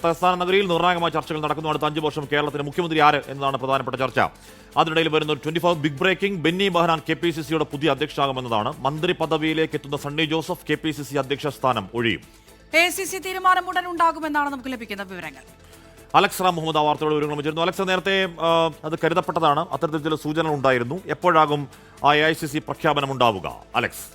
തലസ്ഥാന നഗരിയിൽ നിർണായകമായ ചർച്ചകൾ നടക്കുന്നു. അടുത്ത 5 വർഷം കേരളത്തിന് മുഖ്യമന്ത്രി ആര് എന്നതാണ് പ്രധാനപ്പെട്ട ചർച്ച. അതിനിടയിൽ വരുന്ന ഒരു 24 ബിഗ് ബ്രേക്കിംഗ്. ബെന്നി ബെഹനാൻ KPCCയുടെ പുതിയ അധ്യക്ഷനാകുമെന്നതാണ്. മന്ത്രി പദവിയിലേക്ക് എത്തുന്ന സണ്ണി ജോസഫ് KPCC അധ്യക്ഷ സ്ഥാനം ഒഴിയും. AICC തീരുമാനം ഉടൻ ഉണ്ടാകുമെന്നാണ് നമുക്ക് ലഭിക്കുന്ന വിവരങ്ങൾ. അലക്സ് റാം മുഹമ്മദ് ആ വാർത്തയോട് വിവരങ്ങൾ വെച്ചിരുന്നു. അലക്സ്, നേരത്തെ അത് കരുതപ്പെട്ടതാണ്, അത്തരത്തിൽ ചില സൂചനകൾ ഉണ്ടായിരുന്നു. എപ്പോഴാകും ആ AICC പ്രഖ്യാപനം ഉണ്ടാവുക അലക്സ്?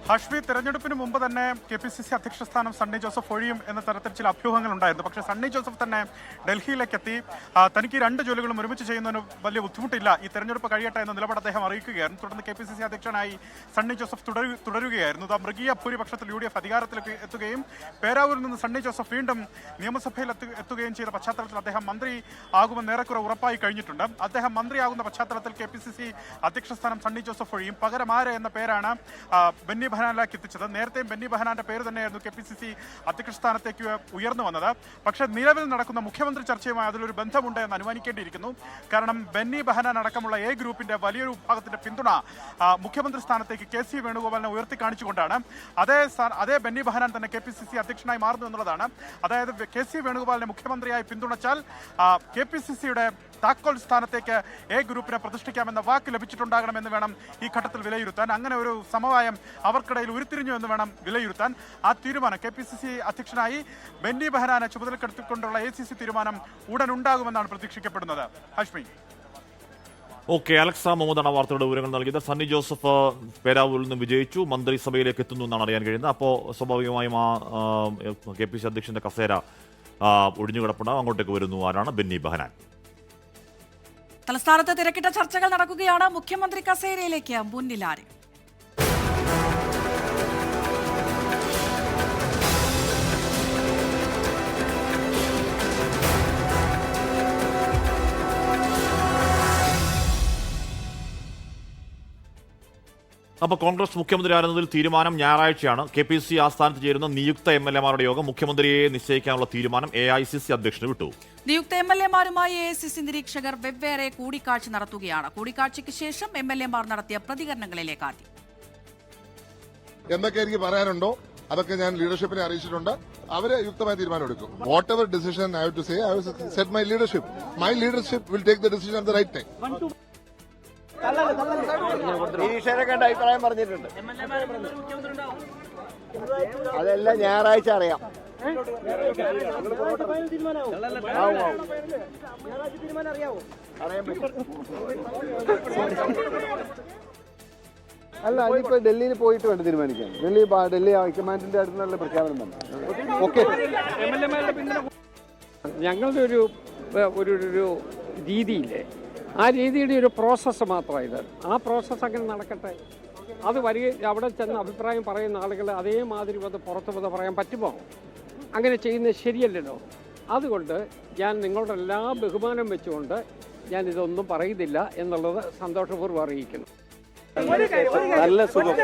ഹാഷ്മി, തെരഞ്ഞെടുപ്പിന് മുമ്പ് തന്നെ KPCC അധ്യക്ഷ സ്ഥാനം സണ്ണി ജോസഫ് ഒഴിയും എന്ന തരത്തിൽ ചില അഭ്യൂഹങ്ങൾ ഉണ്ടായിരുന്നു. പക്ഷേ സണ്ണി ജോസഫ് തന്നെ ഡൽഹിയിലേക്ക് എത്തി തനിക്ക് 2 ജോലികളും ഒരുമിച്ച് ചെയ്യുന്നതിന് വലിയ ബുദ്ധിമുട്ടില്ല, ഈ തെരഞ്ഞെടുപ്പ് കഴിയട്ടെ എന്ന നിലപാട് അദ്ദേഹം അറിയിക്കുകയായിരുന്നു. തുടർന്ന് KPCC അധ്യക്ഷനായി സണ്ണി ജോസഫ് തുടരുകയായിരുന്നു. മൃഗീയ ഭൂരിപക്ഷത്തിൽ UDF അധികാരത്തിലേക്ക് എത്തുകയും പേരാവൂരിൽ നിന്ന് സണ്ണി ജോസഫ് വീണ്ടും നിയമസഭയിൽ എത്തുകയും ചെയ്ത പശ്ചാത്തലത്തിൽ അദ്ദേഹം മന്ത്രി ആകുമെന്ന് ഏറെക്കുറെ ഉറപ്പായി കഴിഞ്ഞിട്ടുണ്ട്. അദ്ദേഹം മന്ത്രിയാകുന്ന പശ്ചാത്തലത്തിൽ KPCC അധ്യക്ഷ സ്ഥാനം സണ്ണി ജോസഫ് ഒഴിയും. പകരം ആര് എന്ന പേരാണ് ബെന്നി ബെഹനാനിലേക്ക് എത്തിച്ചത്. നേരത്തെയും ബെന്നി ബെഹനാന്റെ പേര് തന്നെയായിരുന്നു KPCC അധ്യക്ഷ സ്ഥാനത്തേക്ക് ഉയർന്നു വന്നത്. പക്ഷേ നിലവിൽ നടക്കുന്ന മുഖ്യമന്ത്രി ചർച്ചയുമായി അതിലൊരു ബന്ധമുണ്ട് എന്ന് അനുമാനിക്കേണ്ടിയിരിക്കുന്നു. കാരണം ബെന്നി ബെഹനാൻ അടക്കമുള്ള A ഗ്രൂപ്പിന്റെ വലിയൊരു വിഭാഗത്തിന്റെ പിന്തുണ മുഖ്യമന്ത്രി സ്ഥാനത്തേക്ക് KC വേണുഗോപാലിനെ ഉയർത്തി കാണിച്ചുകൊണ്ടാണ്. അതേ ബെന്നി ബെഹനാൻ തന്നെ KPCC അധ്യക്ഷനായി മാറുന്നു എന്നുള്ളതാണ്. അതായത് KC വേണുഗോപാലിനെ മുഖ്യമന്ത്രിയായി പിന്തുണച്ചാൽ KPCCയുടെ താക്കോൽ സ്ഥാനത്തേക്ക് A ഗ്രൂപ്പിനെ പ്രതിഷ്ഠിക്കാമെന്ന വാക്ക് ലഭിച്ചിട്ടുണ്ടാകണമെന്ന് വേണം ഈ ഘട്ടത്തിൽ വിലയിരുത്താൻ. അങ്ങനെ ഒരു സമവായം അവർക്കിടയിൽ ഉരുത്തിരിഞ്ഞു എന്ന് വേണം വിലയിരുത്താൻ. ആ തീരുമാനം KPCC അധ്യക്ഷനായി ബെന്നി ബെഹനാനെ ചുമതലക്കെടുത്തിക്കൊണ്ടുള്ള AICC തീരുമാനം ഉടൻ ഉണ്ടാകുമെന്നാണ് പ്രതീക്ഷിക്കപ്പെടുന്നത്. ഹാഷ്മി. ഓക്കെ, അലക്സ് റാം മുഹമ്മദാണ് വാർത്തയുടെ വിവരങ്ങൾ നൽകിയത്. സണ്ണി ജോസഫ് പേരാവൂരിൽ നിന്ന് വിജയിച്ചു, മന്ത്രിസഭയിലേക്ക് എത്തുന്നു എന്നാണ് അറിയാൻ കഴിയുന്നത്. അപ്പോൾ സ്വാഭാവികമായും ആ KPCC അധ്യക്ഷന്റെ കസേര ഒഴിഞ്ഞുകിടപ്പുണ്ടാവും. അങ്ങോട്ടേക്ക് വരുന്നു ആരാണ്? ബെന്നി ബെഹനാൻ. തലസ്ഥാനത്ത് തിരക്കിട്ട ചർച്ചകൾ നടക്കുകയാണ്. മുഖ്യമന്ത്രി കസേരയിലേക്ക് മുന്നിലാര്? അപ്പോൾ കോൺഗ്രസ് മുഖ്യമന്ത്രി ആയിരുന്നതിൽ തീരുമാനം ഞായറാഴ്ചയാണ്. KPCC ആസ്ഥാനത്ത് ചേരുന്ന നിയുക്ത MLA-മാരുടെ യോഗം മുഖ്യമന്ത്രിയെ നിശ്ചയിക്കാനുള്ള തീരുമാനം AICC അധ്യക്ഷന് വിട്ടു. നിയുക്ത MLA-മാരുമായി AICC നിരീക്ഷകർ വെവ്വേറെ കൂടിക്കാഴ്ച നടത്തുകയാണ്. കൂടിക്കാഴ്ചയ്ക്ക് ശേഷം MLA-മാർ നടത്തിയ പ്രതികരണങ്ങളിലേക്ക് ആദ്യം. എന്തൊക്കെ എനിക്ക് പറയാനുണ്ടോ അതൊക്കെ ഞാൻ ലീഡർഷിപ്പിനെ അറിയിച്ചിട്ടുണ്ട്. അവര് യുക്തമായ തീരുമാനം എടുക്കും. Whatever decision I have to say, I have set my leadership. My leadership will take the decision at the right time. നിരീക്ഷകരെ കണ്ട അഭിപ്രായം പറഞ്ഞിട്ടുണ്ട്. അതെല്ലാം ഞായറാഴ്ച അറിയാം. അല്ല, അതിപ്പോ ഡൽഹിയിൽ പോയിട്ട് വേണ്ട തീരുമാനിക്കാൻ. ഡൽഹി ഹൈക്കമാൻഡിന്റെ അടുത്ത് നല്ല പ്രഖ്യാപനം വന്നു. ഓക്കെ, ഞങ്ങളുടെ ഒരു രീതിയില്ലേ, ആ രീതിയുടെ ഒരു പ്രോസസ്സ് മാത്രമായത്. ആ പ്രോസസ്സ് അങ്ങനെ നടക്കട്ടെ. അത് അവിടെ ചെന്ന് അഭിപ്രായം പറയുന്ന ആളുകൾ അതേമാതിരി പുറത്ത് പറയാൻ പറ്റുമോ? അങ്ങനെ ചെയ്യുന്നത് ശരിയല്ലല്ലോ. അതുകൊണ്ട് ഞാൻ നിങ്ങളുടെ എല്ലാ ബഹുമാനം വെച്ചുകൊണ്ട് ഞാൻ ഇതൊന്നും പറയുന്നില്ല എന്നുള്ളത് സന്തോഷപൂർവ്വം അറിയിക്കുന്നു. നല്ല സുഖം.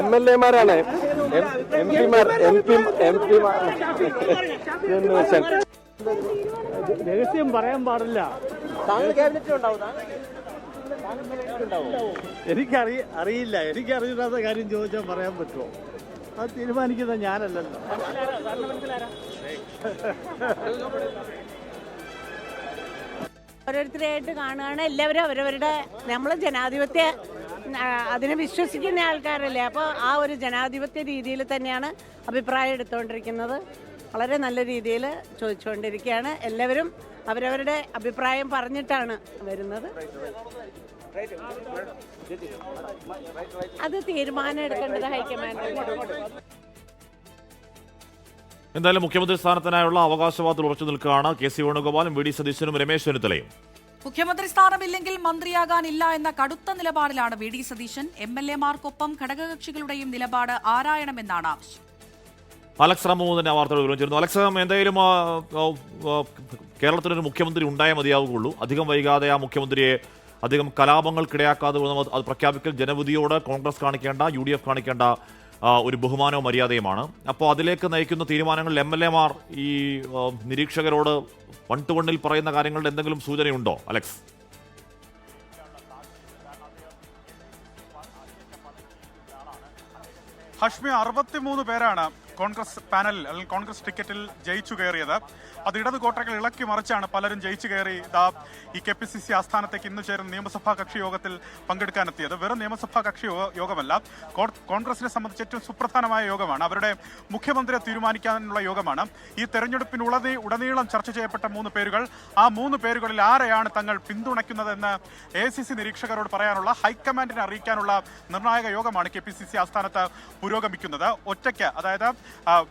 MLA-മാരാണ് രഹസ്യം പറയാൻ പാടില്ല. അറിയില്ല. എനിക്ക് അറിയില്ലാത്ത കാര്യം ചോദിച്ചാൽ പറയാൻ പറ്റുമോ? അത് തീരുമാനിക്കുന്നത് ഞാനല്ലല്ലോ. ഓരോരുത്തരായിട്ട് കാണുകയാണ്. എല്ലാവരും അവരവരുടെ, നമ്മൾ ജനാധിപത്യ അതിനെ വിശ്വസിക്കുന്ന ആൾക്കാരല്ലേ. അപ്പോൾ ആ ഒരു ജനാധിപത്യ രീതിയിൽ തന്നെയാണ് അഭിപ്രായം എടുത്തുകൊണ്ടിരിക്കുന്നത്. വളരെ നല്ല രീതിയിൽ ചോദിച്ചുകൊണ്ടിരിക്കുകയാണ്. എല്ലാവരും അവരവരുടെ അഭിപ്രായം പറഞ്ഞിട്ടാണ് വരുന്നത്. അത് തീരുമാനം എടുക്കേണ്ടത് ഹൈക്കമാൻഡ്. എന്തായാലും മുഖ്യമന്ത്രി സ്ഥാനത്തിനായുള്ള അവകാശവാദത്തിൽ ഉറച്ചു നിൽക്കുകയാണ് KC വേണുഗോപാലും VD സതീശനും രമേശ് ചെന്നിത്തലയും. മുഖ്യമന്ത്രി സ്ഥാനമില്ലെങ്കിൽ മന്ത്രിയാകാനില്ല എന്ന കടുത്ത നിലപാടിലാണ് VD സതീശൻ. MLA-മാർക്കൊപ്പം ഘടകകക്ഷികളുടെയും നിലപാട് ആരായണമെന്നാണ് ആവശ്യം. അലക്സ് റാം മുഹമ്മദിന്റെ വാർത്തകൾ വിവരിച്ചിരുന്നു. അലക്സ്, എന്തായാലും കേരളത്തിനൊരു മുഖ്യമന്ത്രി ഉണ്ടായേ മതിയാവുകയുള്ളൂ. അധികം വൈകാതെ ആ മുഖ്യമന്ത്രിയെ അധികം കലാപങ്ങൾക്കിടയാക്കാതെ അത് പ്രഖ്യാപിക്കൽ ജനവിധിയോട് കോൺഗ്രസ് കാണിക്കേണ്ട, UDF കാണിക്കേണ്ട ഒരു ബഹുമാനവും മര്യാദയുമാണ്. അപ്പോൾ അതിലേക്ക് നയിക്കുന്ന തീരുമാനങ്ങളിൽ MLA-മാർ ഈ നിരീക്ഷകരോട് 1 to 1 പറയുന്ന കാര്യങ്ങളുടെ എന്തെങ്കിലും സൂചനയുണ്ടോ അലക്സ്? ഹഷ്മി 63 പേരാണ് കോൺഗ്രസ് പാനലിൽ അല്ലെങ്കിൽ കോൺഗ്രസ് ടിക്കറ്റിൽ ജയിച്ചു കയറിയത്. അത് ഇടത് കോട്ടകൾ ഇളക്കി മറിച്ചാണ് പലരും ജയിച്ചു കയറി ഈ KPCC ആസ്ഥാനത്തേക്ക് ഇന്ന് ചേരുന്ന നിയമസഭാ കക്ഷി യോഗത്തിൽ പങ്കെടുക്കാനെത്തിയത്. വെറും നിയമസഭാ കക്ഷി യോഗമല്ല, കോൺഗ്രസിനെ സംബന്ധിച്ച് ഏറ്റവും സുപ്രധാനമായ യോഗമാണ്. അവരുടെ മുഖ്യമന്ത്രിയെ തീരുമാനിക്കാനുള്ള യോഗമാണ്. ഈ തെരഞ്ഞെടുപ്പിനുടനീളം ചർച്ച ചെയ്യപ്പെട്ട 3 പേരുകൾ, ആ 3 പേരുകളിൽ ആരെയാണ് തങ്ങൾ പിന്തുണയ്ക്കുന്നതെന്ന് AICC നിരീക്ഷകരോട് പറയാനുള്ള, ഹൈക്കമാൻഡിനെ അറിയിക്കാനുള്ള നിർണായക യോഗമാണ് KPCC ആസ്ഥാനത്ത് പുരോഗമിക്കുന്നത്. ഒറ്റയ്ക്ക്, അതായത്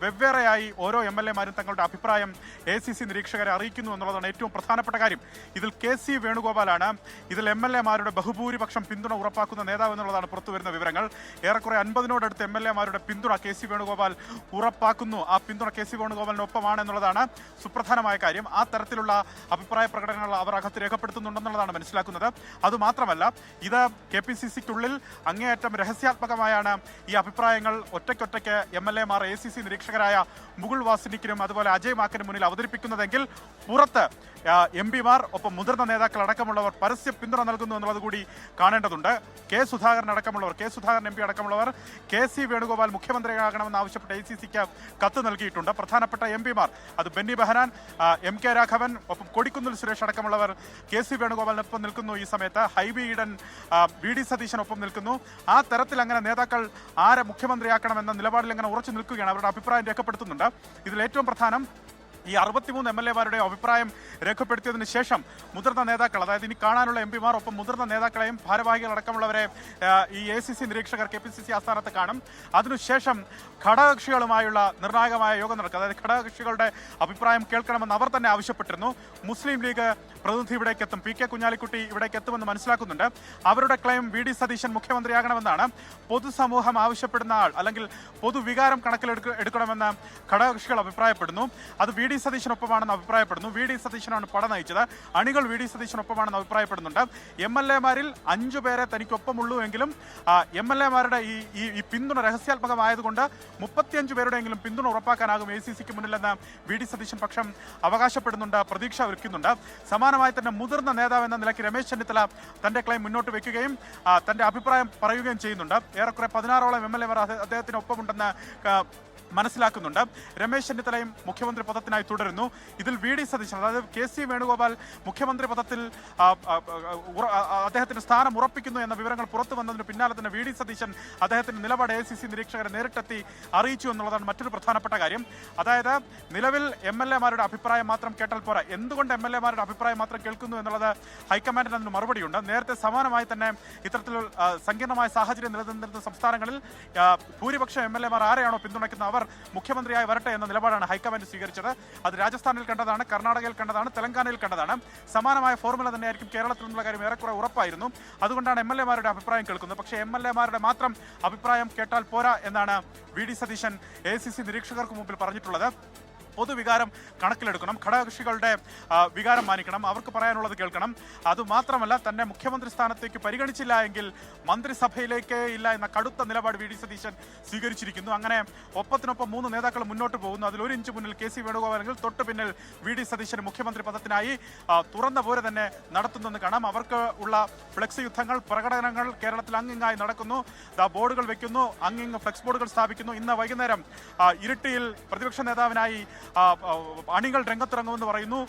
വെവ്വേറെയായി ഓരോ MLA-മാരും തങ്ങളുടെ അഭിപ്രായം AICC നിരീക്ഷകരെ അറിയിക്കുന്നു എന്നുള്ളതാണ് ഏറ്റവും പ്രധാനപ്പെട്ട കാര്യം. ഇതിൽ KC വേണുഗോപാലാണ് ഇതിൽ MLA-മാരുടെ ബഹുഭൂരിപക്ഷം പിന്തുണ ഉറപ്പാക്കുന്ന നേതാവ് എന്നുള്ളതാണ് പുറത്തുവരുന്ന വിവരങ്ങൾ. ഏറെക്കുറെ 50-നോടടുത്ത് MLA-മാരുടെ പിന്തുണ KC വേണുഗോപാൽ ഉറപ്പാക്കുന്നു. ആ പിന്തുണ KC വേണുഗോപാലിനൊപ്പമാണ് എന്നുള്ളതാണ് സുപ്രധാനമായ കാര്യം. ആ തരത്തിലുള്ള അഭിപ്രായ പ്രകടനങ്ങൾ അവർ അകത്ത് രേഖപ്പെടുത്തുന്നുണ്ടെന്നുള്ളതാണ് മനസ്സിലാക്കുന്നത്. അതുമാത്രമല്ല, ഇത് KPCC-ക്കുള്ളിൽ അങ്ങേയറ്റം രഹസ്യാത്മകമായാണ് ഈ അഭിപ്രായങ്ങൾ ഒറ്റയ്ക്കൊറ്റയ്ക്ക് MLA-മാർ AICC നിരീക്ഷകരായ മുകുൾ വാസനിക്കിനും അതുപോലെ അജയ് മാക്കനും മുന്നിൽ അവതരിപ്പിക്കുന്നതെങ്കിൽ പുറത്ത് MP-മാർ ഒപ്പം മുതിർന്ന നേതാക്കൾ അടക്കമുള്ളവർ പരസ്യ പിന്തുണ നൽകുന്നു എന്നുള്ളത് കൂടി കാണേണ്ടതുണ്ട്. സുധാകരൻ MP അടക്കമുള്ളവർ KC വേണുഗോപാൽ മുഖ്യമന്ത്രിയാകണമെന്ന് ആവശ്യപ്പെട്ട് AICC-ക്ക് കത്ത് നൽകിയിട്ടുണ്ട്. പ്രധാനപ്പെട്ട MP-മാർ, അത് ബെന്നി ബെഹനാൻ, MK രാഘവൻ, ഒപ്പം കൊടിക്കുന്നിൽ സുരേഷ് അടക്കമുള്ളവർ KC വേണുഗോപാലിനൊപ്പം നിൽക്കുന്നു. ഈ സമയത്ത് ഹൈബി ഈഡൻ, VD സതീശനൊപ്പം നിൽക്കുന്നു. ആ തരത്തിൽ അങ്ങനെ നേതാക്കൾ ആരെ മുഖ്യമന്ത്രിയാക്കണമെന്ന നിലപാടിൽ അങ്ങനെ ഉറച്ചു നിൽക്കുകയാണ്, അവരുടെ അഭിപ്രായം രേഖപ്പെടുത്തുന്നുണ്ട്. ഇതിൽ ഏറ്റവും പ്രധാനം ഈ 63 MLA-മാരുടെ അഭിപ്രായം രേഖപ്പെടുത്തിയതിന് ശേഷം മുതിർന്ന നേതാക്കൾ, അതായത് ഇനി കാണാനുള്ള MP-മാർ ഒപ്പം മുതിർന്ന നേതാക്കളെയും ഭാരവാഹികളടക്കമുള്ളവരെ ഈ AICC നിരീക്ഷകർ KPCC ആസ്ഥാനത്ത് കാണും. അതിനുശേഷം ഘടകകക്ഷികളുമായുള്ള നിർണായകമായ യോഗം നടക്കും. അതായത് ഘടകകക്ഷികളുടെ അഭിപ്രായം കേൾക്കണമെന്ന് അവർ തന്നെ ആവശ്യപ്പെട്ടിരുന്നു. മുസ്ലിം ലീഗ് പ്രതിനിധി ഇവിടേക്ക് എത്തും, PK കുഞ്ഞാലിക്കുട്ടി ഇവിടേക്ക് എത്തുമെന്ന് മനസ്സിലാക്കുന്നുണ്ട്. അവരുടെ ക്ലെയിം VD സതീശൻ മുഖ്യമന്ത്രിയാകണമെന്നാണ്. പൊതുസമൂഹം ആവശ്യപ്പെടുന്ന ആൾ, അല്ലെങ്കിൽ പൊതുവികാരം കണക്കിലെടുക്കണമെന്ന് ഘടകകക്ഷികൾ അഭിപ്രായപ്പെടുന്നു. അത് VD സതീശനൊപ്പമാണെന്ന് അഭിപ്രായപ്പെടുന്നു. VD സതീശനാണ് പട നയിച്ചത്. അണികൾ VD സതീശനൊപ്പമാണെന്ന് അഭിപ്രായപ്പെടുന്നുണ്ട്. MLA-മാരിൽ 5 പേരെ തനിക്കൊപ്പമുള്ളൂ എങ്കിലും MLA-മാരുടെ ഈ പിന്തുണ രഹസ്യാത്മകമായതുകൊണ്ട് 35 പേരുടെയെങ്കിലും പിന്തുണ ഉറപ്പാക്കാനാകും AICC-ക്ക് മുന്നിലെന്ന് VD സതീശൻ പക്ഷം അവകാശപ്പെടുന്നുണ്ട്, പ്രതീക്ഷ വയ്ക്കുന്നുണ്ട്. സമാനമായി തന്നെ മുതിർന്ന നേതാവ് എന്ന നിലയ്ക്ക് രമേശ് ചെന്നിത്തല തന്റെ ക്ലെയിം മുന്നോട്ട് വെക്കുകയും തന്റെ അഭിപ്രായം പറയുകയും ചെയ്യുന്നുണ്ട്. ഏറെക്കുറെ 16ഓളം MLA-മാർ അദ്ദേഹത്തിനൊപ്പമുണ്ടെന്ന് മനസ്സിലാക്കുന്നുണ്ട്. രമേശ് ചെന്നിത്തലയും മുഖ്യമന്ത്രി പദത്തിനായി തുടരുന്നു. ഇതിൽ VD സതീശൻ, അതായത് KC വേണുഗോപാൽ മുഖ്യമന്ത്രി പദത്തിൽ അദ്ദേഹത്തിന്റെ സ്ഥാനം ഉറപ്പിക്കുന്നു എന്ന വിവരങ്ങൾ പുറത്തു വന്നതിന് പിന്നാലെ തന്നെ VD സതീശൻ അദ്ദേഹത്തിന്റെ നിലപാട് AICC നിരീക്ഷകരെ നേരിട്ടെത്തി അറിയിച്ചു എന്നുള്ളതാണ് മറ്റൊരു പ്രധാനപ്പെട്ട കാര്യം. അതായത് നിലവിൽ MLA-മാരുടെ അഭിപ്രായം മാത്രം കേട്ടാൽ പോരാ, എന്തുകൊണ്ട് MLA-മാരുടെ അഭിപ്രായം മാത്രം കേൾക്കുന്നു എന്നുള്ളത് ഹൈക്കമാൻഡിന് അതിന് മറുപടിയുണ്ട്. നേരത്തെ സമാനമായി തന്നെ ഇത്തരത്തിൽ സങ്കീർണമായ സാഹചര്യം നിലനിന്നിരുന്ന സംസ്ഥാനങ്ങളിൽ ഭൂരിപക്ഷം MLA-മാർ ആരെയാണോ പിന്തുണയ്ക്കുന്നത് അവർ മുഖ്യമന്ത്രിയായി വരട്ടെ എന്ന നിലപാടാണ് ഹൈക്കമാൻഡ് സ്വീകരിച്ചത്. അത് രാജസ്ഥാനിൽ കണ്ടതാണ്, കർണാടകയിൽ കണ്ടതാണ്, തെലങ്കാനയിൽ കണ്ടതാണ്. സമാനമായ ഫോർമുല തന്നെയായിരിക്കും കേരളത്തിൽ നിന്നുള്ള കാര്യം ഏറെക്കുറെ ഉറപ്പായിരുന്നു. അതുകൊണ്ടാണ് MLA-മാരുടെ അഭിപ്രായം കേൾക്കുന്നത്. പക്ഷേ MLA-മാരുടെ മാത്രം അഭിപ്രായം കേട്ടാൽ പോരാ എന്നാണ് VD സതീശൻ AICC നിരീക്ഷകർക്ക് മുമ്പിൽ പറഞ്ഞിട്ടുള്ളത്. പൊതുവികാരം കണക്കിലെടുക്കണം, ഘടകകക്ഷികളുടെ വികാരം മാനിക്കണം, അവർക്ക് പറയാനുള്ളത് കേൾക്കണം. അതുമാത്രമല്ല, തന്നെ മുഖ്യമന്ത്രി സ്ഥാനത്തേക്ക് പരിഗണിച്ചില്ല എങ്കിൽ മന്ത്രിസഭയിലേക്ക് ഇല്ല എന്ന കടുത്ത നിലപാട് VD സതീശൻ സ്വീകരിച്ചിരിക്കുന്നു. അങ്ങനെ ഒപ്പത്തിനൊപ്പം 3 നേതാക്കൾ മുന്നോട്ട് പോകുന്നു. അതിൽ 1 ഇഞ്ച് മുന്നിൽ KC വേണുഗോപാലെങ്കിൽ തൊട്ട് പിന്നിൽ VD സതീശൻ മുഖ്യമന്ത്രി പദത്തിനായി തുറന്ന പോരെ തന്നെ നടത്തുന്നെന്ന് കാണാം. അവർക്ക് ഉള്ള ഫ്ലെക്സ് യുദ്ധങ്ങൾ, പ്രകടനങ്ങൾ കേരളത്തിൽ അങ്ങിങ്ങായി നടക്കുന്നു. ബോർഡുകൾ വെക്കുന്നു, അങ്ങിങ്ങ് ഫ്ലെക്സ് ബോർഡുകൾ സ്ഥാപിക്കുന്നു. ഇന്ന് വൈകുന്നേരം ഇരിട്ടിയിൽ പ്രതിപക്ഷ നേതാവിനായി അണികൾ രംഗത്തിറങ്ങുമെന്ന് പറയുന്നു.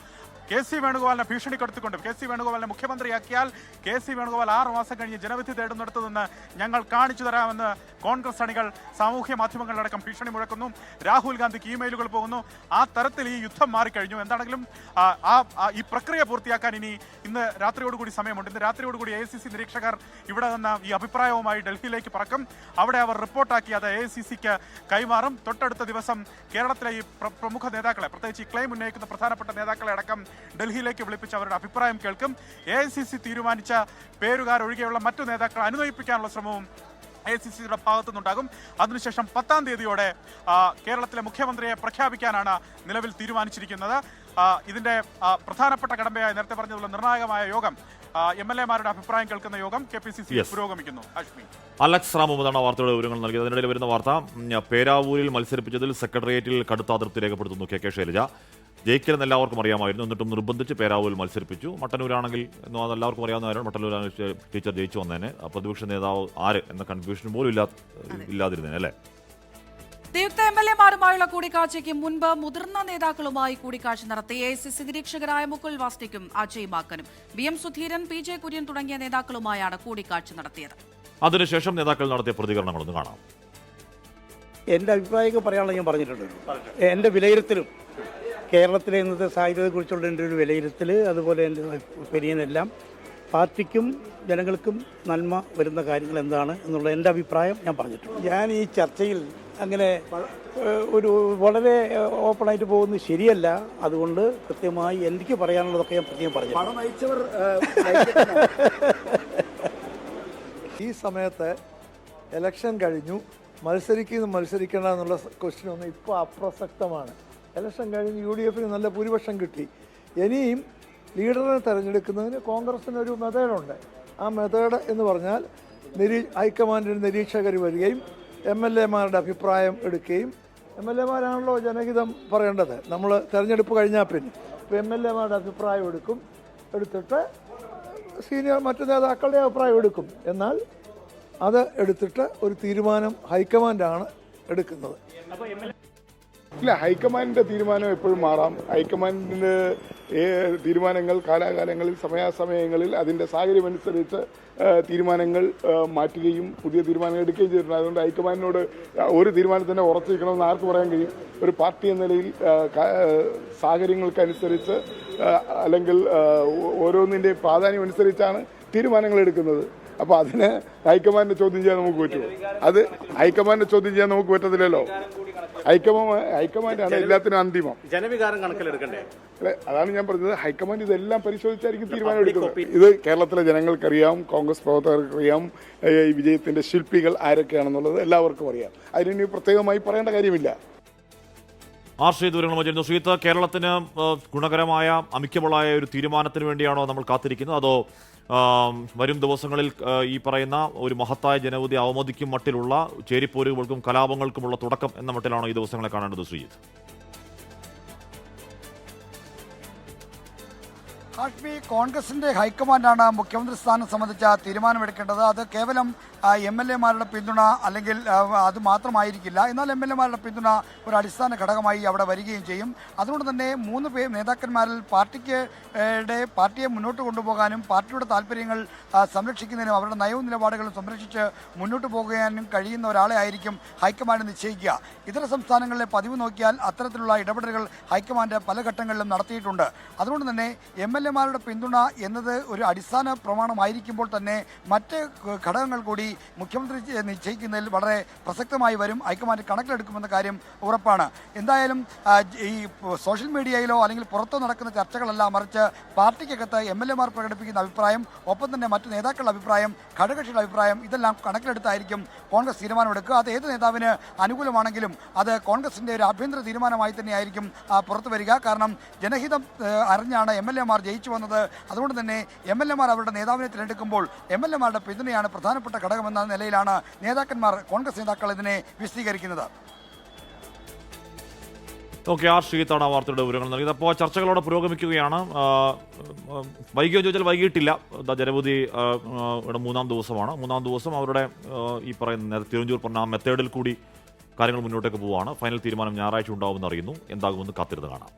KC വേണുഗോപാലിനെ ഭീഷണിപ്പെടുത്തിക്കൊണ്ട് KC വേണുഗോപാലിനെ മുഖ്യമന്ത്രിയാക്കിയാൽ KC വേണുഗോപാൽ 6 മാസം കഴിഞ്ഞ് ജനവിധി തേടുന്നിടത്തു നിന്ന് ഞങ്ങൾ കാണിച്ചു തരാമെന്ന് കോൺഗ്രസ് അണികൾ സാമൂഹ്യ മാധ്യമങ്ങളിലടക്കം ഭീഷണി മുഴക്കുന്നു. രാഹുൽ ഗാന്ധിക്ക് ഇമെയിലുകൾ പോകുന്നു. ആ തരത്തിൽ ഈ യുദ്ധം മാറിക്കഴിഞ്ഞു. എന്താണെങ്കിലും ഈ പ്രക്രിയ പൂർത്തിയാക്കാൻ ഇന്ന് രാത്രിയോടുകൂടി സമയമുണ്ട്. ഇന്ന് രാത്രിയോടുകൂടി AICC നിരീക്ഷകർ ഇവിടെ നിന്ന് ഈ അഭിപ്രായവുമായി ഡൽഹിയിലേക്ക് പറക്കും. അവിടെ അവർ റിപ്പോർട്ടാക്കി അത് AICC-ക്ക് കൈമാറും. തൊട്ടടുത്ത ദിവസം കേരളത്തിലെ ഈ പ്രമുഖ നേതാക്കളെ, പ്രത്യേകിച്ച് ഈ ക്ലെയിം ഉന്നയിക്കുന്ന പ്രധാനപ്പെട്ട നേതാക്കളെ അടക്കം ഡൽഹിയിലേക്ക് വിളിപ്പിച്ച് അവരുടെ അഭിപ്രായം കേൾക്കും. AICC തീരുമാനിച്ച പേരുകാരൊഴികെയുള്ള മറ്റു നേതാക്കളെ അനുനയിപ്പിക്കാനുള്ള ശ്രമവും AICC-യുടെ ഭാഗത്തുനിന്നുണ്ടാകും. അതിനുശേഷം 10-ാം തീയതിയോടെ കേരളത്തിലെ മുഖ്യമന്ത്രിയെ പ്രഖ്യാപിക്കാനാണ് നിലവിൽ തീരുമാനിച്ചിരിക്കുന്നത്. ഇതിന്റെ പ്രധാനപ്പെട്ട കടമ്പയായി നേരത്തെ പറഞ്ഞതുപോലെ നിർണായകമായ യോഗം, MLA-മാരുടെ അഭിപ്രായം കേൾക്കുന്ന യോഗം KPCC പുരോഗമിക്കുന്നു. അലക്സ് റാമുമാണ് വാർത്തയുടെ വിവരങ്ങൾ നൽകിയത്. അതിനിടയിൽ വരുന്ന വാർത്ത, പേരാവൂരിൽ മത്സരിപ്പിച്ചതിൽ സെക്രട്ടേറിയറ്റിൽ കടുത്ത അതൃപ്തി രേഖപ്പെടുത്തുന്നു KK ശൈലജ. ജയിക്കലെന്ന് എല്ലാവർക്കും അറിയാമായിരുന്നു, എന്നിട്ടും നിർബന്ധിച്ച് പേരാവൂരിൽ മത്സരിപ്പിച്ചു. മട്ടന്നൂരാണെങ്കിൽ എല്ലാവർക്കും അറിയാവുന്ന കാര്യം, മട്ടന്നൂരാണ് ടീച്ചർ ജയിച്ചു വന്നതിന് പ്രതിപക്ഷ നേതാവ് ആര് എന്ന കൺഫ്യൂഷൻ പോലും ഇല്ലാതിരുന്നേനെ അല്ലേ? നിയുക്ത MLA-മാരുമായുള്ള കൂടിക്കാഴ്ചയ്ക്ക് മുൻപ് മുതിർന്ന നേതാക്കളുമായി കൂടിക്കാഴ്ച നടത്തി AICC നിരീക്ഷകരായ Mukul വാസ്നിക്കും Ajay മാക്കനും BM Sudheeran PJ Kurian തുടങ്ങിയ നേതാക്കളുമായാണ് കൂടിക്കാഴ്ച നടത്തിയത്. അതിനുശേഷം നേതാക്കൾ നടത്തിയ പ്രതികരണങ്ങളൊന്ന് കാണാം. എൻ്റെ അഭിപ്രായമൊക്കെ പറയാനുള്ള ഞാൻ പറഞ്ഞിട്ടുണ്ട്. എൻ്റെ വിലയിരുത്തലും കേരളത്തിലെ ഇന്നത്തെ സാഹചര്യത്തെക്കുറിച്ചുള്ള എൻ്റെ ഒരു വിലയിരുത്തൽ, അതുപോലെ എൻ്റെ ഒപ്പീനിയനെല്ലാം പാർട്ടിക്കും ജനങ്ങൾക്കും നന്മ വരുന്ന കാര്യങ്ങൾ എന്താണ് എന്നുള്ള എൻ്റെ അഭിപ്രായം ഞാൻ പറഞ്ഞിട്ടുണ്ട്. ഞാൻ ഈ ചർച്ചയിൽ അങ്ങനെ ഒരു വളരെ ഓപ്പണായിട്ട് പോകുന്നത് ശരിയല്ല. അതുകൊണ്ട് കൃത്യമായി എനിക്ക് പറയാനുള്ളതൊക്കെ ഞാൻ പ്രത്യേകം പറഞ്ഞു. ഈ സമയത്ത് ഇലക്ഷൻ കഴിഞ്ഞു, മത്സരിക്കേണ്ട എന്നുള്ള ക്വസ്റ്റ്യൻ ഒന്നും ഇപ്പോൾ അപ്രസക്തമാണ്. ഇലക്ഷൻ കഴിഞ്ഞ് UDF-ന് നല്ല ഭൂരിപക്ഷം കിട്ടി. ഇനിയും ലീഡറിനെ തിരഞ്ഞെടുക്കുന്നതിന് കോൺഗ്രസിന് ഒരു മെത്തേഡുണ്ട്. ആ മെത്തേഡ് എന്ന് പറഞ്ഞാൽ ഹൈക്കമാൻഡിന് നിരീക്ഷകർ വരികയും MLA-മാരുടെ അഭിപ്രായം എടുക്കുകയും, MLA-മാരാണല്ലോ ജനഹിതം പറയേണ്ടത്. നമ്മൾ തിരഞ്ഞെടുപ്പ് കഴിഞ്ഞാൽ പിന്നെ ഇപ്പോൾ MLA-മാരുടെ അഭിപ്രായം എടുത്തിട്ട് സീനിയർ മറ്റു നേതാക്കളുടെ അഭിപ്രായം എടുക്കും. എന്നാൽ അത് എടുത്തിട്ട് ഒരു തീരുമാനം ഹൈക്കമാൻഡാണ് എടുക്കുന്നത്. ഇല്ല, ഹൈക്കമാൻഡിന്റെ തീരുമാനം എപ്പോഴും മാറാം. ഹൈക്കമാൻഡിന്റെ തീരുമാനങ്ങൾ കാലാകാലങ്ങളിൽ സമയാസമയങ്ങളിൽ അതിന്റെ സാഹചര്യമനുസരിച്ച് തീരുമാനങ്ങൾ മാറ്റുകയും പുതിയ തീരുമാനങ്ങൾ എടുക്കുകയും ചെയ്തിട്ടുണ്ട്. അതുകൊണ്ട് ഹൈക്കമാൻഡിനോട് ഒരു തീരുമാനത്തിനെ ഉറച്ചു നിൽക്കണമെന്ന് ആർക്ക് പറയാൻ കഴിയും? ഒരു പാർട്ടി എന്ന നിലയിൽ സാഹചര്യങ്ങൾക്കനുസരിച്ച് അല്ലെങ്കിൽ ഓരോന്നിന്റെ പ്രാധാന്യം അനുസരിച്ചാണ് തീരുമാനങ്ങൾ എടുക്കുന്നത്. അപ്പോൾ അതിന് ഹൈക്കമാൻഡിനെ ചോദ്യം ചെയ്യാൻ നമുക്ക് പറ്റുമോ? അത് ഹൈക്കമാൻഡിനെ ചോദ്യം ചെയ്യാൻ നമുക്ക് പറ്റത്തില്ലല്ലോ. ഹൈക്കമാൻഡാണ് എല്ലാത്തിനും അന്തിമം. ജനവികാരം കണക്കിലെടുക്കണ്ടേ? അതാണ് ഞാൻ പറഞ്ഞത്. ഹൈക്കമാൻഡ് ഇതെല്ലാം പരിശോധിച്ചായിരിക്കും തീരുമാനം എടുക്കുന്നത്. ഇത് കേരളത്തിലെ ജനങ്ങൾക്കറിയാം, കോൺഗ്രസ് പ്രവർത്തകർക്കറിയാം, ഈ വിജയത്തിന്റെ ശില്പികൾ ആരൊക്കെയാണെന്നുള്ളത് എല്ലാവർക്കും അറിയാം. അതിനി പ്രത്യേകമായി പറയേണ്ട കാര്യമില്ല. ശ്രീത്ത്, കേരളത്തിന് ഗുണകരമായ അമിക്കബിളായ ഒരു തീരുമാനത്തിന് വേണ്ടിയാണോ നമ്മൾ കാത്തിരിക്കുന്നത്, അതോ വരും ദിവസങ്ങളിൽ ഈ പറയുന്ന ഒരു മഹത്തായ ജനവിധി അവമതിക്കും മട്ടിലുള്ള ചേരിപ്പോരുകൾക്കും കലാപങ്ങൾക്കുമുള്ള തുടക്കം എന്ന മട്ടിലാണോ ഈ ദിവസങ്ങളെ കാണേണ്ടത്? ശ്രീജിത്ത്, ഹാഷ്മി, കോൺഗ്രസിന്റെ ഹൈക്കമാൻഡാണ് മുഖ്യമന്ത്രി സ്ഥാനം സംബന്ധിച്ച തീരുമാനമെടുക്കേണ്ടത്. അത് കേവലം MLA-മാരുടെ പിന്തുണ അല്ലെങ്കിൽ അത് മാത്രമായിരിക്കില്ല. എന്നാൽ MLA-മാരുടെ പിന്തുണ ഒരു അടിസ്ഥാന ഘടകമായി അവിടെ വരികയും ചെയ്യും. അതുകൊണ്ട് തന്നെ 3 നേതാക്കന്മാരിൽ പാർട്ടിയെ മുന്നോട്ട് കൊണ്ടുപോകാനും പാർട്ടിയുടെ താല്പര്യങ്ങൾ സംരക്ഷിക്കുന്നതിനും അവരുടെ നയവും നിലപാടുകളും സംരക്ഷിച്ച് മുന്നോട്ട് പോകാനും കഴിയുന്ന ഒരാളെ ആയിരിക്കും ഹൈക്കമാൻഡ് നിശ്ചയിക്കുക. ഇതര സംസ്ഥാനങ്ങളിലെ പതിവ് നോക്കിയാൽ അത്തരത്തിലുള്ള ഇടപെടലുകൾ ഹൈക്കമാൻഡ് പല ഘട്ടങ്ങളിലും നടത്തിയിട്ടുണ്ട്. അതുകൊണ്ട് തന്നെ MLA-മാരുടെ പിന്തുണ എന്നത് ഒരു അടിസ്ഥാന പ്രമാണമായിരിക്കുമ്പോൾ തന്നെ മറ്റ് ഘടകങ്ങൾ കൂടി മുഖ്യമന്ത്രി നിശ്ചയിക്കുന്നതിൽ വളരെ പ്രസക്തമായി വരും. ഹൈക്കമാൻഡ് കണക്കിലെടുക്കുമെന്ന കാര്യം ഉറപ്പാണ്. എന്തായാലും ഈ സോഷ്യൽ മീഡിയയിലോ അല്ലെങ്കിൽ പുറത്തോ നടക്കുന്ന ചർച്ചകളല്ല, മറിച്ച് പാർട്ടിക്കകത്ത് MLA-മാർ പ്രകടിപ്പിക്കുന്ന അഭിപ്രായം, ഒപ്പം തന്നെ മറ്റു നേതാക്കളുടെ അഭിപ്രായം, ഘടകകക്ഷിയുടെ അഭിപ്രായം, ഇതെല്ലാം കണക്കിലെടുത്തായിരിക്കും കോൺഗ്രസ് തീരുമാനമെടുക്കുക. അത് ഏത് നേതാവിന് അനുകൂലമാണെങ്കിലും അത് കോൺഗ്രസിന്റെ ഒരു ആഭ്യന്തര തീരുമാനമായി തന്നെയായിരിക്കും പുറത്തു വരിക. കാരണം ജനഹിതം അറിഞ്ഞാണ് MLA-മാർ ജയിച്ചു വന്നത്. അതുകൊണ്ട് തന്നെ MLA-മാർ അവരുടെ നേതാവിനെ തിരഞ്ഞെടുക്കുമ്പോൾ MLA-മാരുടെ പിന്തുണയാണ് പ്രധാനപ്പെട്ട ഘടകമെന്ന നിലയിലാണ് കോൺഗ്രസ് നേതാക്കൾ ഇതിനെ വിശദീകരിക്കുന്നത്. ശ്രീജിത്താണ് വാർത്തയുടെ വിവരങ്ങൾ നൽകിയത്. അപ്പോൾ ചർച്ചകളോടെ പുരോഗമിക്കുകയാണ്. വൈകിയോ ചോദിച്ചാൽ വൈകിട്ടില്ല. ജനവിധി 3-ാം ദിവസമാണ്. 3-ാം ദിവസം അവരുടെ ഈ പറയുന്ന തിരുവഞ്ചൂർ പറഞ്ഞ ആ മെത്തേഡിൽ കൂടി കാര്യങ്ങൾ മുന്നോട്ടേക്ക് പോവുകയാണ്. ഫൈനൽ തീരുമാനം ഞായറാഴ്ച ഉണ്ടാവുമെന്ന് അറിയുന്നു. എന്താകുമെന്ന് കാത്തിരുന്ന് കാണാം.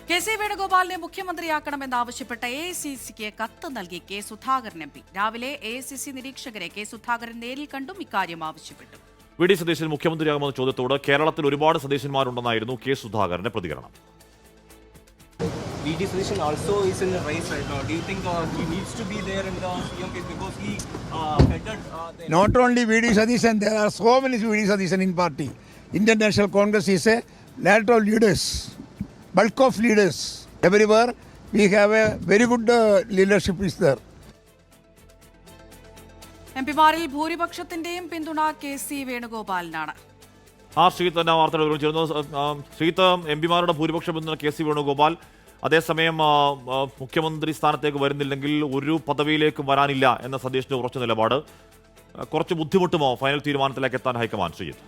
KC വേണുഗോപാലിനെ മുഖ്യമന്ത്രിയാക്കണമെന്നാവശ്യപ്പെട്ട AICC-ക്ക് കത്ത് നൽകി കെ സുധാകരൻ MP. രാവിലെ AICC നിരീക്ഷകരെ കെ സുധാകരൻ നേരിൽ കണ്ടും ഇക്കാര്യം ആവശ്യപ്പെട്ടു. വി ഡി സതീശൻ മുഖ്യമന്ത്രിയാകുമെന്ന ചോദ്യത്തോട് കേരളത്തിൽ ഒരുപാട് സതീശന്മാരുണ്ടെന്നായിരുന്നു കെ സുധാകരന്റെ പ്രതികരണം. VD Sadisan also is in the race right now. Do you think he needs to be there in the CM case because he headed Not only VD Sadisan, there are so many VD Sadisan in party. Indian National Congress is a lot of leaders, bulk of leaders. Everywhere we have a very good leadership is there. MP-മാരിൽ ഭൂരിപക്ഷത്തിന്റെയും പിന്തുണ KC വേണുഗോപാലിനാണ്. Sreejith തന്നെ വാർത്തകൾ ചേർന്നു. ശ്രീജിത്ത്, MP-മാരുടെ ഭൂരിപക്ഷ പിന്തുണ KC Venugopal. അതേസമയം മുഖ്യമന്ത്രി സ്ഥാനത്തേക്ക് വരുന്നില്ലെങ്കിൽ ഒരു പദവിയിലേക്കും വരാനില്ല എന്ന സതീഷിന്റെ ഉറച്ച നിലപാട്. കുറച്ച് ബുദ്ധിമുട്ടുമോ ഫൈനൽ തീരുമാനത്തിലേക്ക് എത്താൻ ഹൈക്കമാൻഡ്? ശ്രീജിത്ത്,